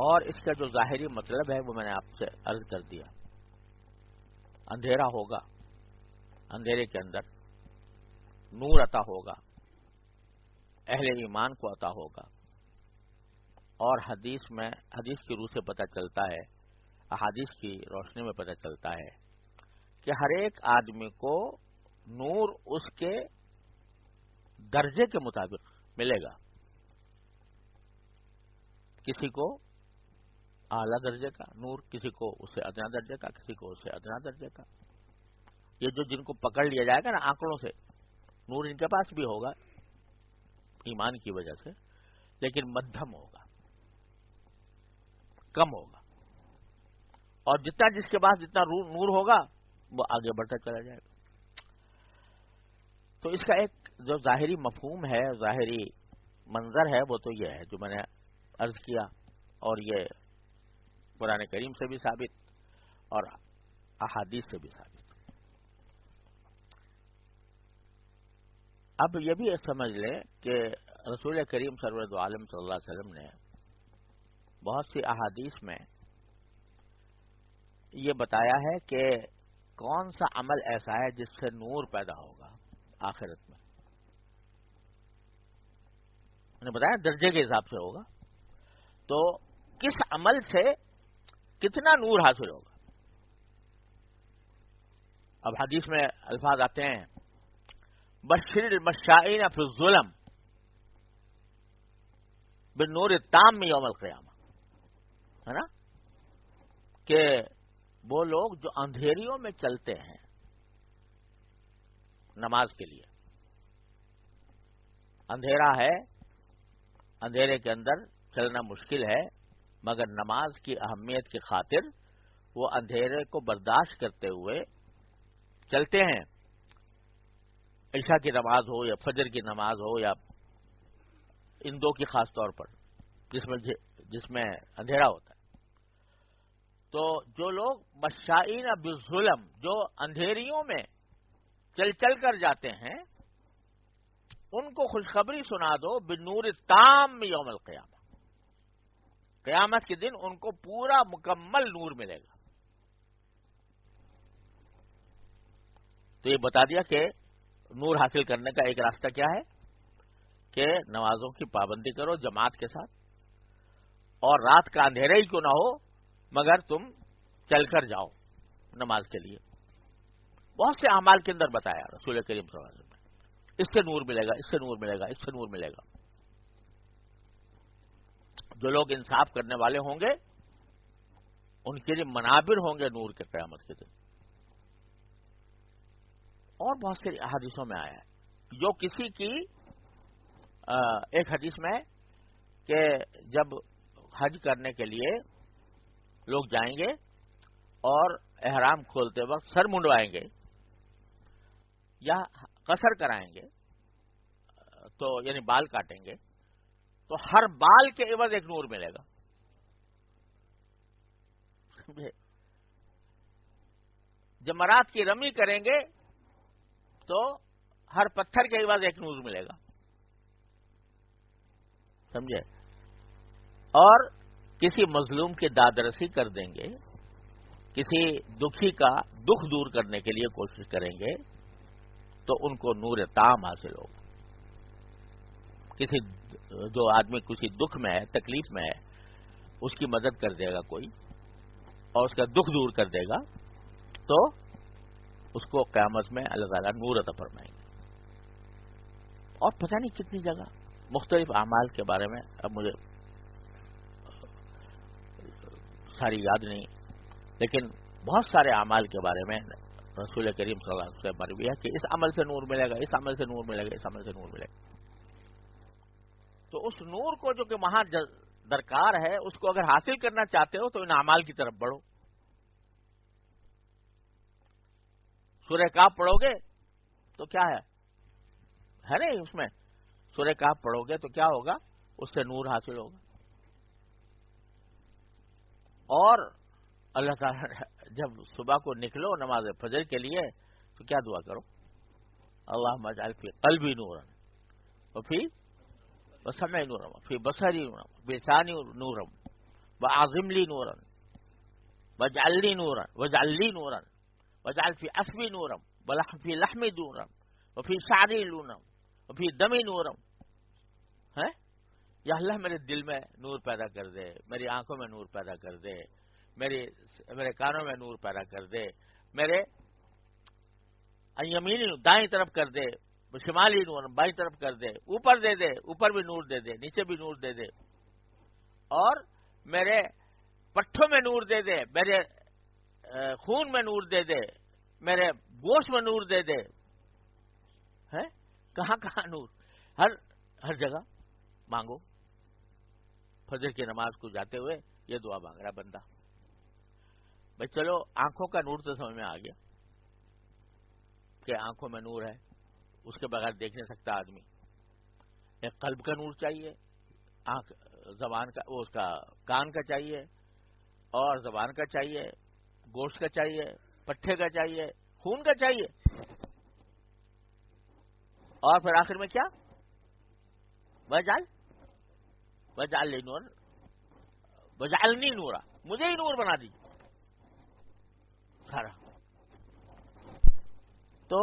اور اس کا جو ظاہری مطلب ہے وہ میں نے آپ سے عرض کر دیا۔ اندھیرا ہوگا، اندھیرے کے اندر نور عطا ہوگا، اہل ایمان کو عطا ہوگا، اور حدیث کی روح سے پتہ چلتا ہے، احادیث کی روشنی میں پتہ چلتا ہے کہ ہر ایک آدمی کو نور اس کے درجے کے مطابق ملے گا، کسی کو اعلیٰ درجے کا نور، کسی کو اس سے ادنا درجے کا، کسی کو اس سے ادنا درجے کا۔ یہ جو جن کو پکڑ لیا جائے گا نا آنکڑوں سے، نور ان کے پاس بھی ہوگا ایمان کی وجہ سے، لیکن مدھم ہوگا، کم ہوگا، اور جتنا جس کے پاس جتنا نور ہوگا وہ آگے بڑھتا چلا جائے گا۔ تو اس کا ایک جو ظاہری مفہوم ہے، ظاہری منظر ہے، وہ تو یہ ہے جو میں نے عرض کیا، اور یہ قرآن کریم سے بھی ثابت اور احادیث سے بھی ثابت۔ اب یہ بھی سمجھ لیں کہ رسول کریم سرورد عالم صلی اللہ علیہ وسلم نے بہت سی احادیث میں یہ بتایا ہے کہ کون سا عمل ایسا ہے جس سے نور پیدا ہوگا آخرت میں۔ میں نے بتایا درجے کے حساب سے ہوگا، تو کس عمل سے کتنا نور حاصل ہوگا۔ اب حدیث میں الفاظ آتے ہیں بشر المشائین فی الظلم بالنور التام یوم القیامہ، ہے نا، کہ وہ لوگ جو اندھیریوں میں چلتے ہیں نماز کے لیے، اندھیرا ہے، اندھیرے کے اندر چلنا مشکل ہے، مگر نماز کی اہمیت کی خاطر وہ اندھیرے کو برداشت کرتے ہوئے چلتے ہیں، عشاء کی نماز ہو یا فجر کی نماز ہو یا ان دو کی خاص طور پر جس میں اندھیرا ہوتا ہے۔ تو جو لوگ مشائین بالظلم، جو اندھیریوں میں چل چل کر جاتے ہیں، ان کو خوشخبری سنا دو بالنور التام یوم القیامہ، قیامت کے دن ان کو پورا مکمل نور ملے گا۔ تو یہ بتا دیا کہ نور حاصل کرنے کا ایک راستہ کیا ہے کہ نمازوں کی پابندی کرو جماعت کے ساتھ، اور رات کا اندھیرا ہی کیوں نہ ہو مگر تم چل کر جاؤ نماز کے لیے۔ بہت سے اعمال کے اندر بتایا رسول کریم صلی اللہ علیہ وسلم نے، اس سے نور ملے گا، اس سے نور ملے گا، اس سے نور ملے گا۔ جو لوگ انصاف کرنے والے ہوں گے ان کے لیے منابر ہوں گے نور کے قیامت کے دن۔ اور بہت سی حدیثوں میں آیا ہے، جو کسی کی ایک حدیث میں کہ جب حج کرنے کے لیے لوگ جائیں گے اور احرام کھولتے وقت سر منڈوائیں گے یا قصر کرائیں گے، تو یعنی بال کاٹیں گے، تو ہر بال کے عوض ایک نور ملے گا۔ جمرات کی رمی کریں گے تو ہر پتھر کے عوض ایک نور ملے گا، سمجھے؟ اور کسی مظلوم کی دادرسی کر دیں گے، کسی دکھی کا دکھ دور کرنے کے لیے کوشش کریں گے تو ان کو نور تام حاصل ہوگا۔ کسی جو آدمی کسی دکھ میں ہے، تکلیف میں ہے، اس کی مدد کر دے گا کوئی اور اس کا دکھ دور کر دے گا تو اس کو قیامت میں اللہ تعالیٰ نور عطا فرمائیں گے. اور پتہ نہیں کتنی جگہ مختلف اعمال کے بارے میں، اب مجھے ساری یاد نہیں، لیکن بہت سارے اعمال کے بارے میں رسول کریم صلی اللہ علیہ وسلم پر بھی ہے کہ اس عمل سے نور ملے گا، اس عمل سے نور ملے گا، اس عمل سے نور ملے گا. تو اس نور کو جو کہ وہاں درکار ہے، اس کو اگر حاصل کرنا چاہتے ہو تو ان اعمال کی طرف بڑھو. سورہ کہف پڑھو گے تو کیا ہے نہیں اس میں، سورہ کہف پڑھو گے تو کیا ہوگا، اس سے نور حاصل ہوگا. اور اللہ تعالیٰ جب صبح کو نکلو نماز فجر کے لیے تو کیا دعا کرو، اللہم اجعل فی قلبی نورا وفی وسمعی نورا وفی بصری نورا بلسانی نورا واعظم لی نورا واجعل لی نورا واجعل لی نورا واجعل فی عصبی نورا وفی لحمی نورا وفی شعری نورا وفی دمی نورا. ہے یا اللہ میرے دل میں نور پیدا کر دے، میری آنکھوں میں نور پیدا کر دے، میرے کانوں میں نور پیدا کر دے، میرے یمینی دائیں طرف کر دے، شمالی نور بائیں طرف کر دے، اوپر دے دے، اوپر بھی نور دے دے، نیچے بھی نور دے دے، اور میرے پٹھوں میں نور دے دے، میرے خون میں نور دے دے، میرے گوشت میں نور دے دے. ہے کہاں کہاں نور، ہر جگہ مانگو. فجر کی نماز کو جاتے ہوئے یہ دعا مانگ رہا بندہ. بھائی چلو آنکھوں کا نور تو سمجھ میں آ گیا کہ آنکھوں میں نور ہے، اس کے بغیر دیکھ نہیں سکتا آدمی. ایک قلب کا نور چاہیے، آنکھ زبان کا، وہ اس کا کان کا چاہیے، اور زبان کا چاہیے، گوشت کا چاہیے، پٹھے کا چاہیے، خون کا چاہیے، اور پھر آخر میں کیا، وجعل نور وجعلنی نورا، مجھے ہی نور بنا دیجیے سارا. تو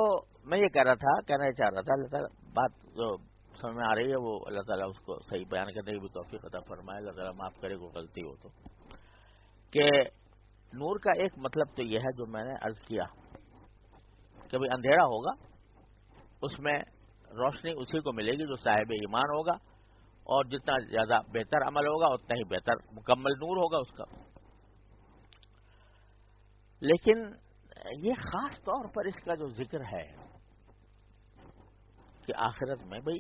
میں یہ کہنا چاہ رہا تھا اللہ تعالیٰ بات جو سمجھ میں آ رہی ہے وہ اللہ تعالیٰ اس کو صحیح بیان کرنے کی بھی توفیق عطا فرمائے. اللہ تعالیٰ معاف کرے کوئی غلطی ہو تو. کہ نور کا ایک مطلب تو یہ ہے جو میں نے عرض کیا کہ بھئی اندھیرا ہوگا، اس میں روشنی اسی کو ملے گی جو صاحب ایمان ہوگا، اور جتنا زیادہ بہتر عمل ہوگا اتنا ہی بہتر مکمل نور ہوگا اس کا. لیکن یہ خاص طور پر اس کا جو ذکر ہے کہ آخرت میں بھئی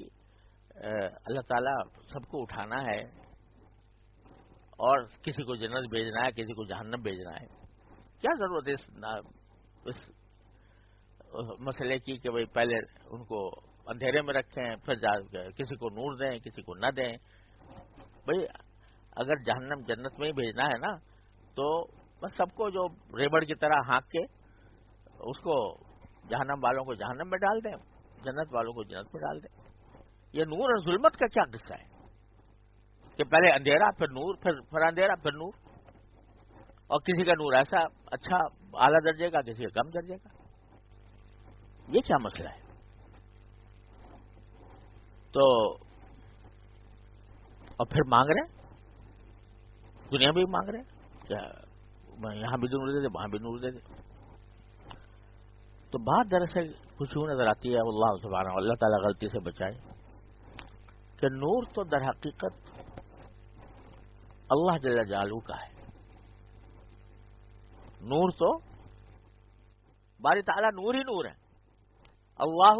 اللہ تعالیٰ سب کو اٹھانا ہے اور کسی کو جنت بھیجنا ہے، کسی کو جہنم بھیجنا ہے. کیا ضرورت ہے اس مسئلے کی کہ بھئی پہلے ان کو اندھیرے میں رکھیں، پھر کسی کو نور دیں، کسی کو نہ دیں. بھئی اگر جہنم جنت میں ہی بھیجنا ہے نا تو بس سب کو جو ریبڑ کی طرح ہانک کے اس کو جہنم والوں کو جہنم میں ڈال دیں، جنت والوں کو جنت میں ڈال دیں. یہ نور اور ظلمت کا کیا قصہ ہے کہ پہلے اندھیرا پھر نور، پھر اندھیرا پھر نور، اور کسی کا نور ایسا اچھا اعلیٰ درجے کا، کسی کا کم درجے کا. یہ کیا مسئلہ ہے؟ تو اور پھر مانگ رہے ہیں، دنیا میں بھی مانگ رہے ہیں کیا یہاں بھی نور دے دے، وہاں بھی نور دے دے. تو بات دراصل کچھ یوں نظر آتی ہے، اللہ سبحانہ اللہ تعالیٰ غلطی سے بچائے، کہ نور تو در حقیقت اللہ جل جلالہ کا ہے. نور تو باری تعالیٰ نور ہی نور ہے. اللہ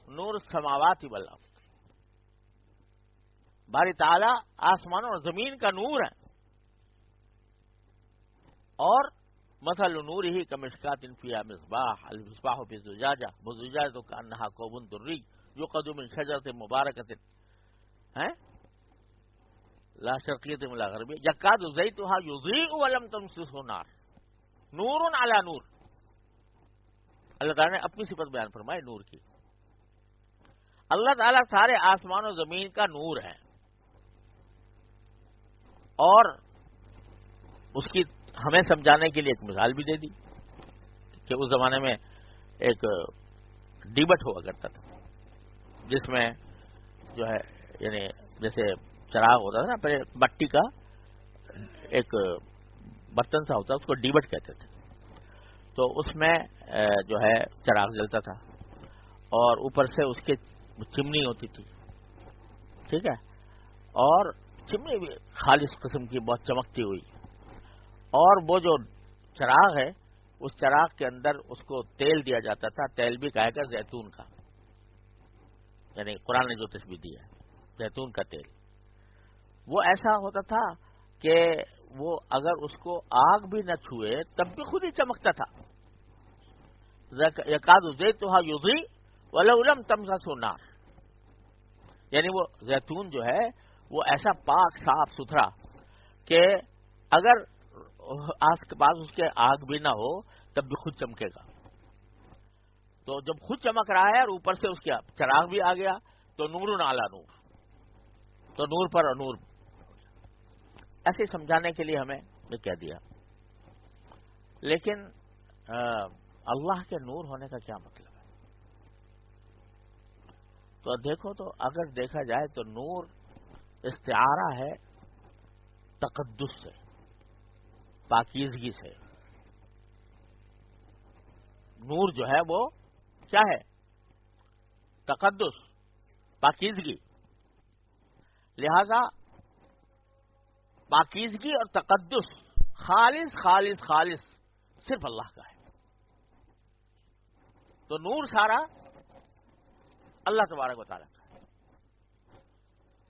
نور السماوات والارض، باری تعالیٰ آسمانوں اور زمین کا نور ہے. اور مثل نور ہی کمشکات فیہا مصباح، المصباح فی زجاجہ والزجاجہ کأنہا کوب دری یوقد من شجرۃ مبارکۃ لا شرقیۃ ولا غربیۃ یکاد زیتها یضیء ولم تمسسہ نار نور علی نور. اللہ تعالیٰ نے اپنی صفت بیان فرمائی نور کی. اللہ تعالیٰ سارے آسمان و زمین کا نور ہے، اور اس کی ہمیں سمجھانے کے لیے ایک مثال بھی دے دی کہ اس زمانے میں ایک ڈیبٹ ہوا کرتا تھا جس میں جو ہے یعنی جیسے چراغ ہوتا تھا نا، پہلے مٹی کا ایک برتن سا ہوتا، اس کو ڈیبٹ کہتے تھے. تو اس میں جو ہے چراغ جلتا تھا اور اوپر سے اس کے چمنی ہوتی تھی، ٹھیک ہے، اور چمنی بھی خالص قسم کی بہت چمکتی ہوئی، اور وہ جو چراغ ہے اس چراغ کے اندر اس کو تیل دیا جاتا تھا، تیل بھی کہے گا زیتون کا، یعنی قرآن نے جو تشبیہ دی ہے زیتون کا تیل، وہ ایسا ہوتا تھا کہ وہ اگر اس کو آگ بھی نہ چھوئے تب بھی خود ہی چمکتا تھا. یکاد زیتها یضیء ولو لم تمسسه نار، یعنی وہ زیتون جو ہے وہ ایسا پاک صاف ستھرا کہ اگر آس کے پاس اس کے آگ بھی نہ ہو تب بھی خود چمکے گا. تو جب خود چمک رہا ہے اور اوپر سے اس کے چراغ بھی آ گیا تو نور علی نور، تو نور پر نور. ایسے سمجھانے کے لیے ہمیں یہ کہہ دیا. لیکن اللہ کے نور ہونے کا کیا مطلب ہے؟ تو دیکھو، تو اگر دیکھا جائے تو نور استعارہ ہے تقدس سے، پاکیزگی سے. نور جو ہے وہ کیا ہے؟ تقدس، پاکیزگی. لہذا پاکیزگی اور تقدس خالص خالص خالص صرف اللہ کا ہے. تو نور سارا اللہ تبارک و تعالیٰ کا ہے.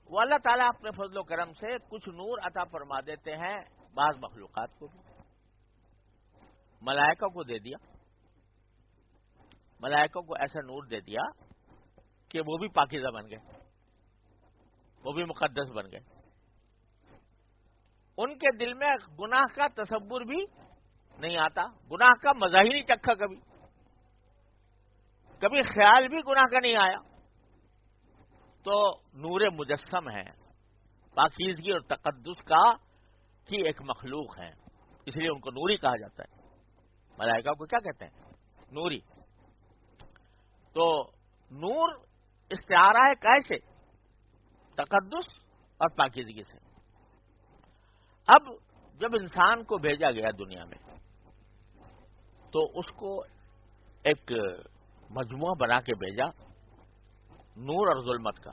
وہ اللہ تعالیٰ اپنے فضل و کرم سے کچھ نور عطا فرما دیتے ہیں بعض مخلوقات کو بھی. ملائکہ کو دے دیا، ملائکہ کو ایسا نور دے دیا کہ وہ بھی پاکیزہ بن گئے، وہ بھی مقدس بن گئے. ان کے دل میں گناہ کا تصور بھی نہیں آتا، گناہ کا مزہ ہی نہیں چکھا، کبھی خیال بھی گناہ کا نہیں آیا. تو نور مجسم ہے، پاکیزگی اور تقدس کا کی ایک مخلوق ہے، اس لیے ان کو نوری کہا جاتا ہے. ملائکہ کو کیا کہتے ہیں؟ نوری. تو نور استعارہ ہے کیسے؟ تقدس اور پاکیزگی سے. اب جب انسان کو بھیجا گیا دنیا میں تو اس کو ایک مجموعہ بنا کے بھیجا نور اور ظلمت کا.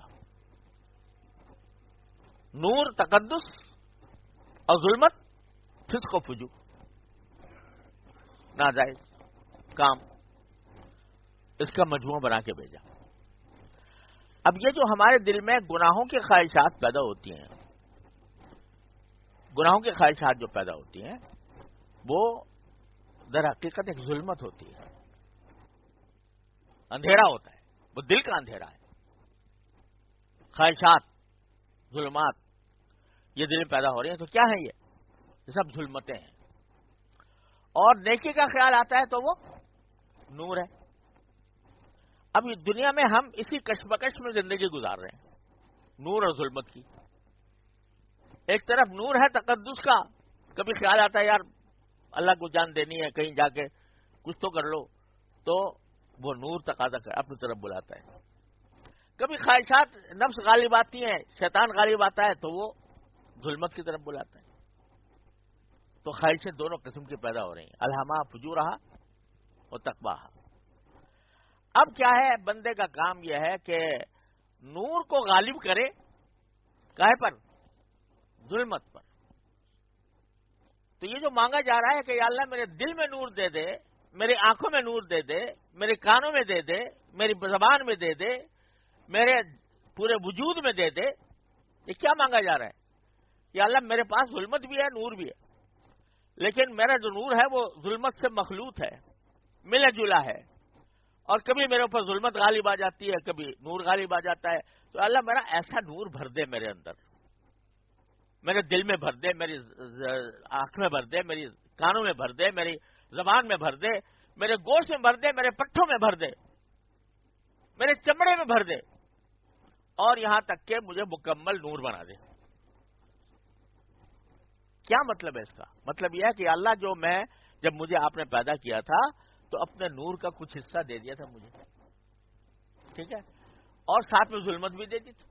نور تقدس اور ظلمت فسق و فجور، ناجائز کام، اس کا مجموعہ بنا کے بھیجا. اب یہ جو ہمارے دل میں گناہوں کی خواہشات پیدا ہوتی ہیں، گناہوں کی خواہشات جو پیدا ہوتی ہیں وہ در حقیقت ایک ظلمت ہوتی ہے، اندھیرا ہوتا ہے، وہ دل کا اندھیرا ہے. خواہشات، ظلمات یہ دل میں پیدا ہو رہی ہیں، تو کیا ہے یہ سب ظلمتیں ہیں. اور نیکی کا خیال آتا ہے تو وہ نور ہے. اب دنیا میں ہم اسی کشمکش میں زندگی گزار رہے ہیں، نور اور ظلمت کی. ایک طرف نور ہے تقدس کا، کبھی خیال آتا ہے یار اللہ کو جان دینی ہے، کہیں جا کے کچھ تو کر لو، تو وہ نور تقاضا کر اپنی طرف بلاتا ہے. کبھی خواہشات نفس غالب آتی ہیں، شیطان غالب آتا ہے تو وہ ظلمت کی طرف بلاتا ہے. تو خواہشیں دونوں قسم کی پیدا ہو رہی ہیں، الہما فجورہا اور تقواہا. اب کیا ہے، بندے کا کام یہ ہے کہ نور کو غالب کرے، کاہے پر؟ ظلمت پر. تو یہ جو مانگا جا رہا ہے کہ یا اللہ میرے دل میں نور دے دے، میری آنکھوں میں نور دے دے، میرے کانوں میں دے دے، میری زبان میں دے دے، میرے پورے وجود میں دے دے، یہ کیا مانگا جا رہا ہے؟ یا اللہ میرے پاس ظلمت بھی ہے، نور بھی ہے، لیکن میرا جو نور ہے وہ ظلمت سے مخلوط ہے، ملا جلا ہے، اور کبھی میرے اوپر ظلمت غالب آ جاتی ہے، کبھی نور غالب آ جاتا ہے. تو اللہ میرا ایسا نور بھر دے میرے اندر، میرے دل میں بھر دے، میری آنکھ میں بھر دے، میری کانوں میں بھر دے، میری زبان میں بھر دے، میرے گوشت میں بھر دے، میرے پٹھوں میں بھر دے، میرے چمڑے میں بھر دے، اور یہاں تک کہ مجھے مکمل نور بنا دے. کیا مطلب ہے اس کا؟ مطلب یہ ہے کہ اللہ جو میں جب مجھے آپ نے پیدا کیا تھا تو اپنے نور کا کچھ حصہ دے دیا تھا مجھے، ٹھیک ہے، اور ساتھ میں ظلمت بھی دے دی تھی.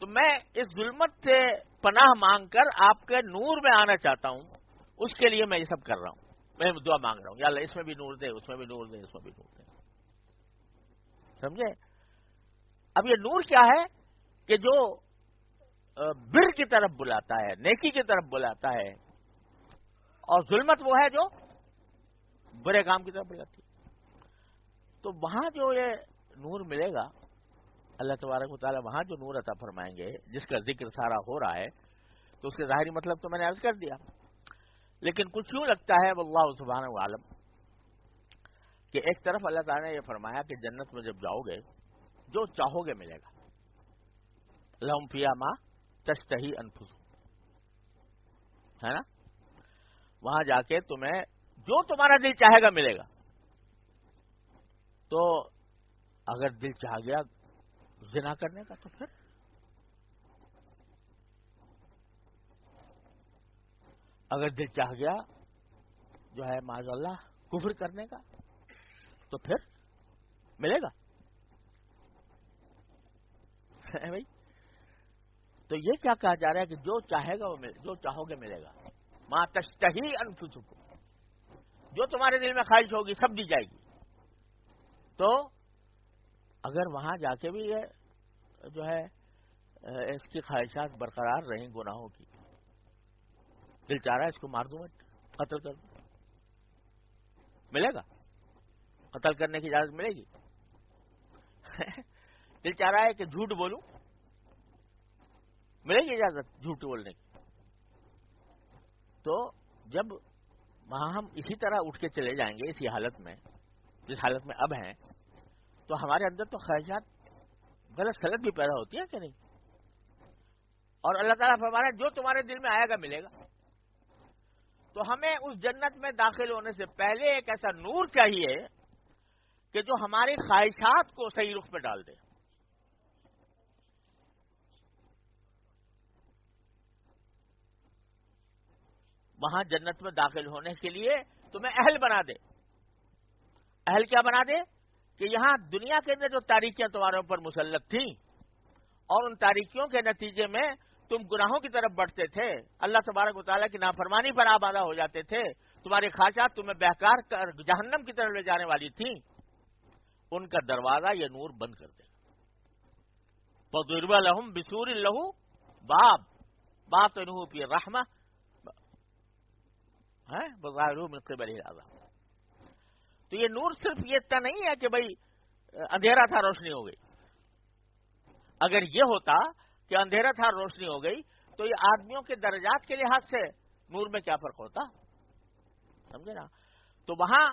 تو میں اس ظلمت سے پناہ مانگ کر آپ کے نور میں آنا چاہتا ہوں، اس کے لیے میں یہ سب کر رہا ہوں. میں دعا مانگ رہا ہوں، یا اللہ اس میں بھی نور دے، اس میں بھی نور دے، اس میں بھی نور دے. سمجھے؟ اب یہ نور کیا ہے کہ جو بر کی طرف بلاتا ہے، نیکی کی طرف بلاتا ہے، اور ظلمت وہ ہے جو برے کام کی طرف بلاتی ہے. تو وہاں جو یہ نور ملے گا، اللہ تبارک و تعالیٰ وہاں جو نور عطا فرمائیں گے، جس کا ذکر سارا ہو رہا ہے، تو اس کے ظاہری مطلب تو میں نے عرض کر دیا. لیکن کچھ یوں لگتا ہے واللہ سبحانہ وعلم کہ ایک طرف اللہ تعالیٰ نے یہ فرمایا کہ جنت میں جب جاؤ گے جو چاہو گے ملے گا. لہم فیہا ما تشتہی انفسہم، ہے نا؟ وہاں جا کے تمہیں جو تمہارا دل چاہے گا ملے گا. تو اگر دل چاہ گیا زنا کرنے کا تو پھر اگر دل چاہ گیا جو ہے معاذ اللہ کفر کرنے کا تو پھر ملے گا بھائی. تو یہ کیا کہا جا رہا ہے کہ جو چاہے گا وہ جو چاہو گے ملے گا. ما تشتہی انفسکم، جو تمہارے دل میں خواہش ہوگی سب دی جائے گی. تو اگر وہاں جا کے بھی یہ جو ہے اس کی خواہشات برقرار رہیں گناہوں کی، دل چاہ رہا ہے اس کو مار دوں میں، قتل کر دوں، ملے گا؟ قتل کرنے کی اجازت ملے گی؟ دل چاہ رہا ہے کہ جھوٹ بولوں، ملے گی اجازت جھوٹ بولنے کی؟ تو جب وہاں ہم اسی طرح اٹھ کے چلے جائیں گے اسی حالت میں جس حالت میں اب ہیں، تو ہمارے اندر تو خواہشات غلط سلط بھی پیدا ہوتی ہے کہ نہیں؟ اور اللہ تعالیٰ فرما رہا ہے جو تمہارے دل میں آئے گا ملے گا. تو ہمیں اس جنت میں داخل ہونے سے پہلے ایک ایسا نور چاہیے کہ جو ہماری خواہشات کو صحیح رخ پہ ڈال دے. وہاں جنت میں داخل ہونے کے لیے تمہیں اہل بنا دے. اہل کیا بنا دے؟ کہ یہاں دنیا کے اندر جو تاریکیاں تمہارے اوپر مسلط تھیں اور ان تاریکیوں کے نتیجے میں تم گناہوں کی طرف بڑھتے تھے، اللہ تبارک و تعالیٰ کی نافرمانی پر آبادہ ہو جاتے تھے، تمہاری خواہشات تمہیں بہکار کر جہنم کی طرف لے جانے والی تھیں، ان کا دروازہ یہ نور بند کر دے. فَضُرِبَ لَهُمْ بِسُورٍ لَهُ بَابٌ بَاطِنُهُ فِيهِ الرَّحْمَةُ وَظَاهِرُهُ مِنْ قِبَلِهِ الْعَذَابُ. تو یہ نور صرف یہ اتنا نہیں ہے کہ بھائی اندھیرا تھا روشنی ہو گئی. اگر یہ ہوتا کہ اندھیرا تھا روشنی ہو گئی تو یہ آدمیوں کے درجات کے لحاظ سے نور میں کیا فرق ہوتا؟ سمجھے نا؟ تو وہاں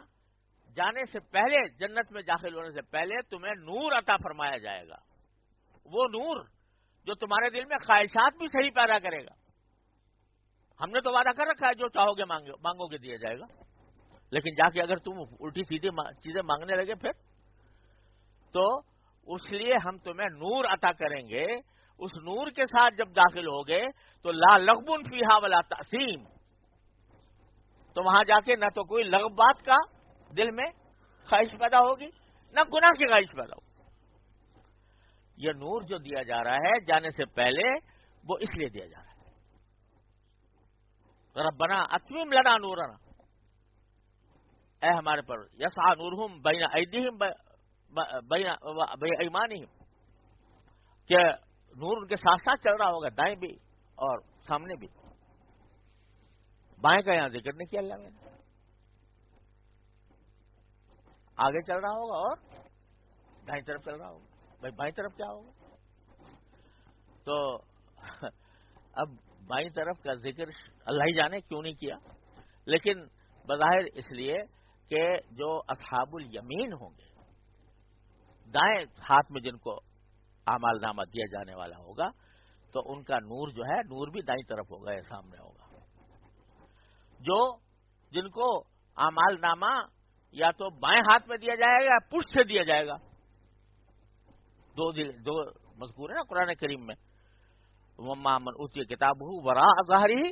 جانے سے پہلے، جنت میں داخل ہونے سے پہلے تمہیں نور عطا فرمایا جائے گا. وہ نور جو تمہارے دل میں خواہشات بھی صحیح پیدا کرے گا. ہم نے تو وعدہ کر رکھا ہے جو چاہو گے مانگو گے دیا جائے گا. لیکن جا کے اگر تم الٹی سیدھی چیزیں مانگنے لگے پھر تو اس لیے ہم تمہیں نور عطا کریں گے. اس نور کے ساتھ جب داخل ہوگے تو لا لغب فیہا ولا تأثیم، تو وہاں جا کے نہ تو کوئی لغبات کا دل میں خواہش پیدا ہوگی نہ گناہ کی خواہش پیدا ہوگی. یہ نور جو دیا جا رہا ہے جانے سے پہلے وہ اس لیے دیا جا رہا ہے ربنا اتمم لنا نورنا، اے ہمارے پر یسعى نورہم بین ایدیہم بین ایمانہم، کہ نور ان کے ساتھ ساتھ چل رہا ہوگا، دائیں بھی اور سامنے بھی. بائیں کا یہاں ذکر نہیں کیا اللہ میں نے، آگے چل رہا ہوگا اور دائیں طرف چل رہا ہوگا. بھائی بائیں طرف کیا ہوگا؟ تو اب بائیں طرف کا ذکر اللہ ہی جانے کیوں نہیں کیا، لیکن بظاہر اس لیے کہ جو اصحاب الیمین ہوں گے، دائیں ہاتھ میں جن کو اعمال نامہ دیا جانے والا ہوگا، تو ان کا نور جو ہے نور بھی دائیں طرف ہوگا یا سامنے ہوگا. جو جن کو اعمال نامہ یا تو بائیں ہاتھ میں دیا جائے گا یا پشت سے دیا جائے گا، دو مذکور ہے نا قرآن کریم میں، وَمَّا مَنْ أُوتِيَ كِتَابَهُ وَرَاءَ ظَهْرِهِ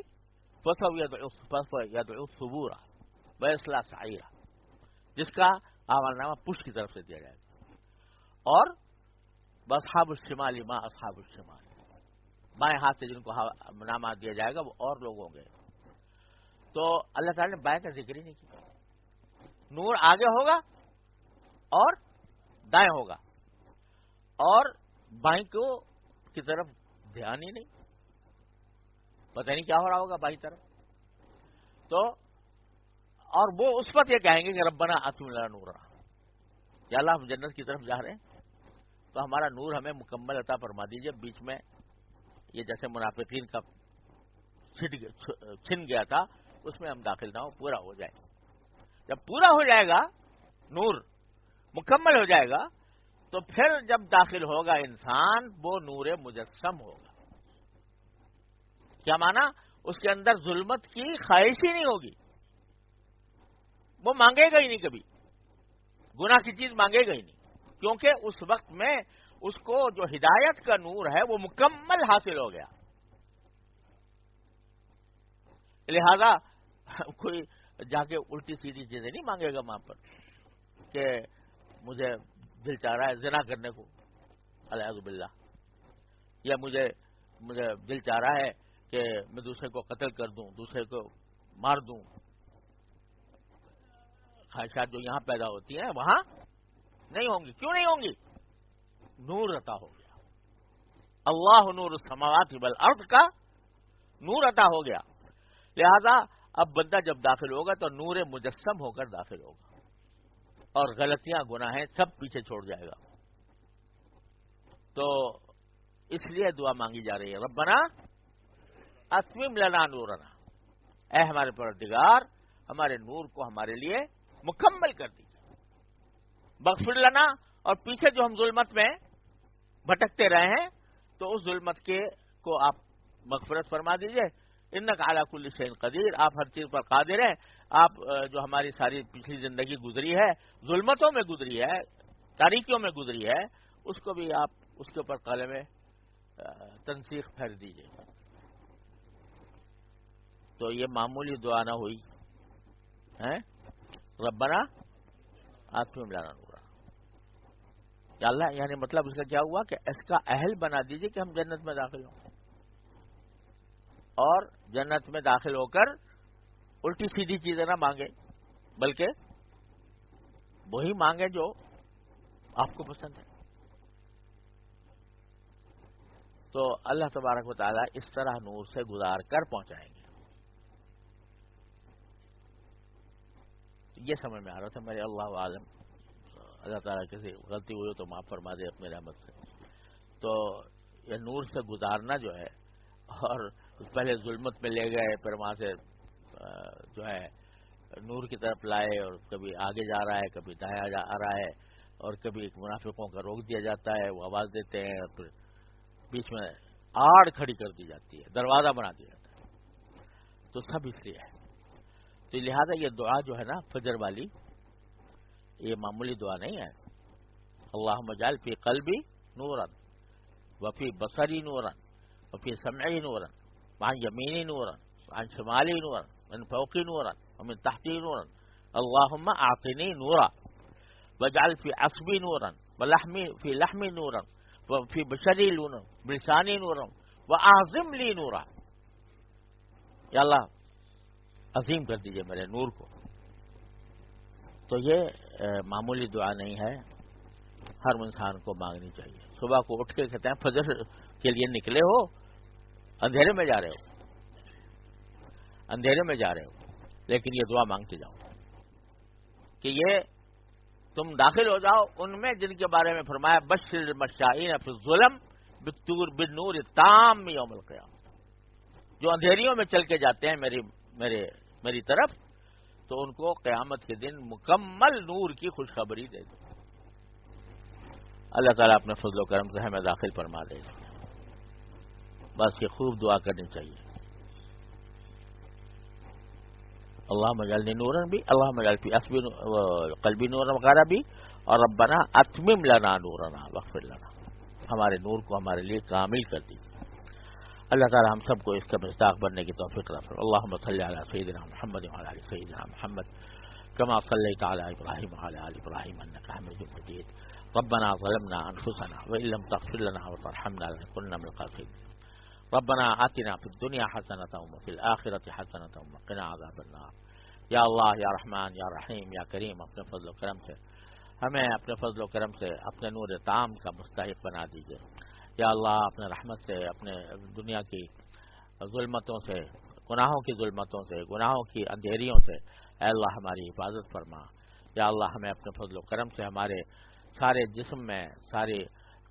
فَسَوْفَ يَدْعُو ثُبُورًا وَيَصْلَىٰ سَعِيرًا، جس کا اعمال نامہ پشت کی طرف سے دیا جائے گا. اور اصحاب الشمال ما اصحاب الشمال، بائیں ہاتھ سے جن کو نامہ دیا جائے گا وہ اور لوگ ہوں گے. تو اللہ تعالیٰ نے بائیں کا ذکر ہی نہیں کیا. نور آگے ہوگا اور دائیں ہوگا, اور بائیں کی طرف دھیان ہی نہیں, پتہ نہیں کیا ہو رہا ہوگا بائیں طرف. تو اور وہ اس وقت یہ کہیں گے کہ ربنا اتم لنا نورنا, یا اللہ ہم جنت کی طرف جا رہے ہیں تو ہمارا نور ہمیں مکمل عطا فرما دیجئے. بیچ میں یہ جیسے منافقین کا چھن گیا تھا, اس میں ہم داخل نہ ہو, پورا ہو جائے. جب پورا ہو جائے گا, نور مکمل ہو جائے گا, تو پھر جب داخل ہوگا انسان وہ نور مجسم ہوگا. کیا مانا؟ اس کے اندر ظلمت کی خواہش ہی نہیں ہوگی, وہ مانگے گا ہی نہیں, کبھی گناہ کی چیز مانگے گا ہی نہیں, کیونکہ اس وقت میں اس کو جو ہدایت کا نور ہے وہ مکمل حاصل ہو گیا. لہذا کوئی جا کے الٹی سیدھی چیزیں نہیں مانگے گا وہاں پر کہ مجھے دل چاہ رہا ہے زنا کرنے کو الیاذ باللہ, یا مجھے دل چاہ رہا ہے کہ میں دوسرے کو قتل کر دوں, دوسرے کو مار دوں. خواہشات جو یہاں پیدا ہوتی ہیں وہاں نہیں ہوں گی. کیوں نہیں ہوں گی؟ نور عطا ہو گیا. اللہ نور السماوات والارض کا نور عطا ہو گیا. لہذا اب بندہ جب داخل ہوگا تو نور مجسم ہو کر داخل ہوگا, اور غلطیاں گناہیں سب پیچھے چھوڑ جائے گا. تو اس لیے دعا مانگی جا رہی ہے, ربنا اتمم لنا نورنا, اے ہمارے پروردگار ہمارے نور کو ہمارے لیے مکمل کر دیجیے. بغفر لنا, اور پیچھے جو ہم ظلمت میں بھٹکتے رہے ہیں تو اس ظلمت کو آپ مغفرت فرما دیجیے. انک علی کل شیء قدیر, آپ ہر چیز پر قادر ہیں. آپ جو ہماری ساری پچھلی زندگی گزری ہے, ظلمتوں میں گزری ہے, تاریکیوں میں گزری ہے, اس کو بھی آپ اس کے اوپر قلم تنسیخ پھیر دیجیے. تو یہ معمولی دعا نہ ہوئی ہے, ربنا اتمم لنا نورنا. یا اللہ, یعنی مطلب اس کا کیا ہوا کہ اس کا اہل بنا دیجیے کہ ہم جنت میں داخل ہوں, اور جنت میں داخل ہو کر الٹی سیدھی چیزیں نہ مانگے, بلکہ وہی مانگے جو آپ کو پسند ہے. تو اللہ تبارک و تعالیٰ اس طرح نور سے گزار کر پہنچائیں گے. یہ سمجھ میں آ رہا تھا میرے, اللہ عالم, اللہ تعالیٰ کسی غلطی ہوئی تو معاف فرما دے اپنی رحمت سے. تو یہ نور سے گزارنا جو ہے, اور پہلے ظلمت میں لے گئے, پھر وہاں سے جو ہے نور کی طرف لائے, اور کبھی آگے جا رہا ہے, کبھی دایا جا رہا ہے, اور کبھی منافقوں کا روک دیا جاتا ہے, وہ آواز دیتے ہیں, اور پھر بیچ میں آڑ کھڑی کر دی جاتی ہے, دروازہ بنا دیا جاتا ہے. تو سب اس لیے ہے. تو لہذا یہ دعا جو ہے نا فجر والی, یہ معمولی دعا نہیں ہے. اللہم اجعل فی قلبی نورا وفی بصری نورا وفی سمعی نورا وعن یمینی نورا وعن شمالی نورا من فوقی نورا ومن تحتی نورا اللہم اعطنی نورا واجعل فی عصبی نورا فی لحمی نورا وفی بشری نورا بلسانی نورا واعظم لی نورا. یا اللہ عظیم کر دیجئے میرے نور کو. تو یہ معمولی دعا نہیں ہے, ہر انسان کو مانگنی چاہیے. صبح کو اٹھ کے کہتے ہیں فجر کے لیے نکلے ہو, اندھیرے میں جا رہے ہو, لیکن یہ دعا مانگتے جاؤ کہ یہ تم داخل ہو جاؤ ان میں جن کے بارے میں فرمایا بشر المشائین فی الظلم بالنور التام یوم القیامہ, جو اندھیریوں میں چل کے جاتے ہیں میری طرف, تو ان کو قیامت کے دن مکمل نور کی خوشخبری دے دو. اللہ تعالیٰ اپنے فضل و کرم سے ہمیں داخل فرما دے. بس یہ خوب دعا کرنی چاہیے. اللہم اجعلنی نورا بھی, اللہم اجعل فی قلبی نورا وغیرہ بھی, اور ربنا اتمم لنا نورنا واغفر لنا, ہمارے نور کو ہمارے لیے کامل کر دیجیے. اللہ تعالی ہم سب کو اس کا مصداق بننے کی توفیق عطا فرمائے. اللہم صلی علی سیدنا محمد وعلی آل سیدنا محمد کما صلیت علی ابراہیم وعلی آل ابراہیم انک حمید مجید. ربنا ظلمنا انفسنا وان لم تغفر لنا وترحمنا لنكونن من الخاسرین. ربنا آتنا فی الدنیا حسنۃ وفی الآخرۃ حسنۃ وقنا عذاب النار۔ یا اللہ یا رحمان یا رحیم یا کریم، اپنے فضل و کرم سے ہمیں اپنے فضل و کرم سے اپنے نور تام کا مستحق بنا دیجیے۔ یا اللہ اپنے رحمت سے، اپنے دنیا کی ظلمتوں سے، گناہوں کی ظلمتوں سے، گناہوں کی اندھیریوں سے اے اللہ ہماری حفاظت فرما۔ یا اللہ ہمیں اپنے فضل و کرم سے ہمارے سارے جسم میں، سارے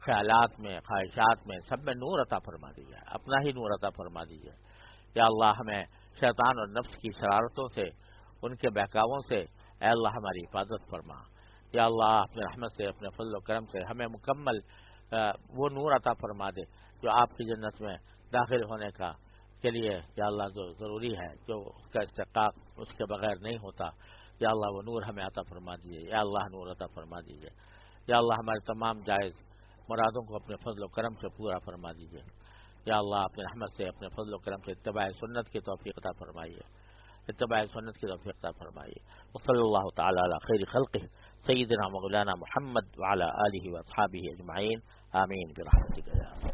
خیالات میں، خواہشات میں، سب میں نور عطا فرما دیجیے، اپنا ہی نور عطا فرما دیجیے۔ یا اللہ ہمیں شیطان اور نفس کی شرارتوں سے، ان کے بہکاووں سے اے اللہ ہماری حفاظت فرما۔ یا اللہ اپنے رحمت سے، اپنے فضل و کرم سے ہمیں مکمل وہ نور عطا فرما دے جو آپ کی جنت میں داخل ہونے کے لیے یا اللہ جو ضروری ہے، جو اس کا استحقاق اس کے بغیر نہیں ہوتا۔ یا اللہ وہ نور ہمیں عطا فرما دیجیے، یا اللہ نور عطا فرما دیجیے۔ یا اللہ ہمارے تمام جائز مرادوں کو اپنے فضل و کرم سے پورا فرما دیجیے۔ یا اللہ اپنے رحمت سے، اپنے فضل و کرم سے اتباع سنت کی توفیق عطا فرمائیے، اتباع سنت کی توفیق عطا فرمائیے۔ وصلی اللہ تعالی علی خیر خلقہ سیدنا مولانا محمد وعلی آلہ واصحابہ اجمعین، آمین برحمتک یا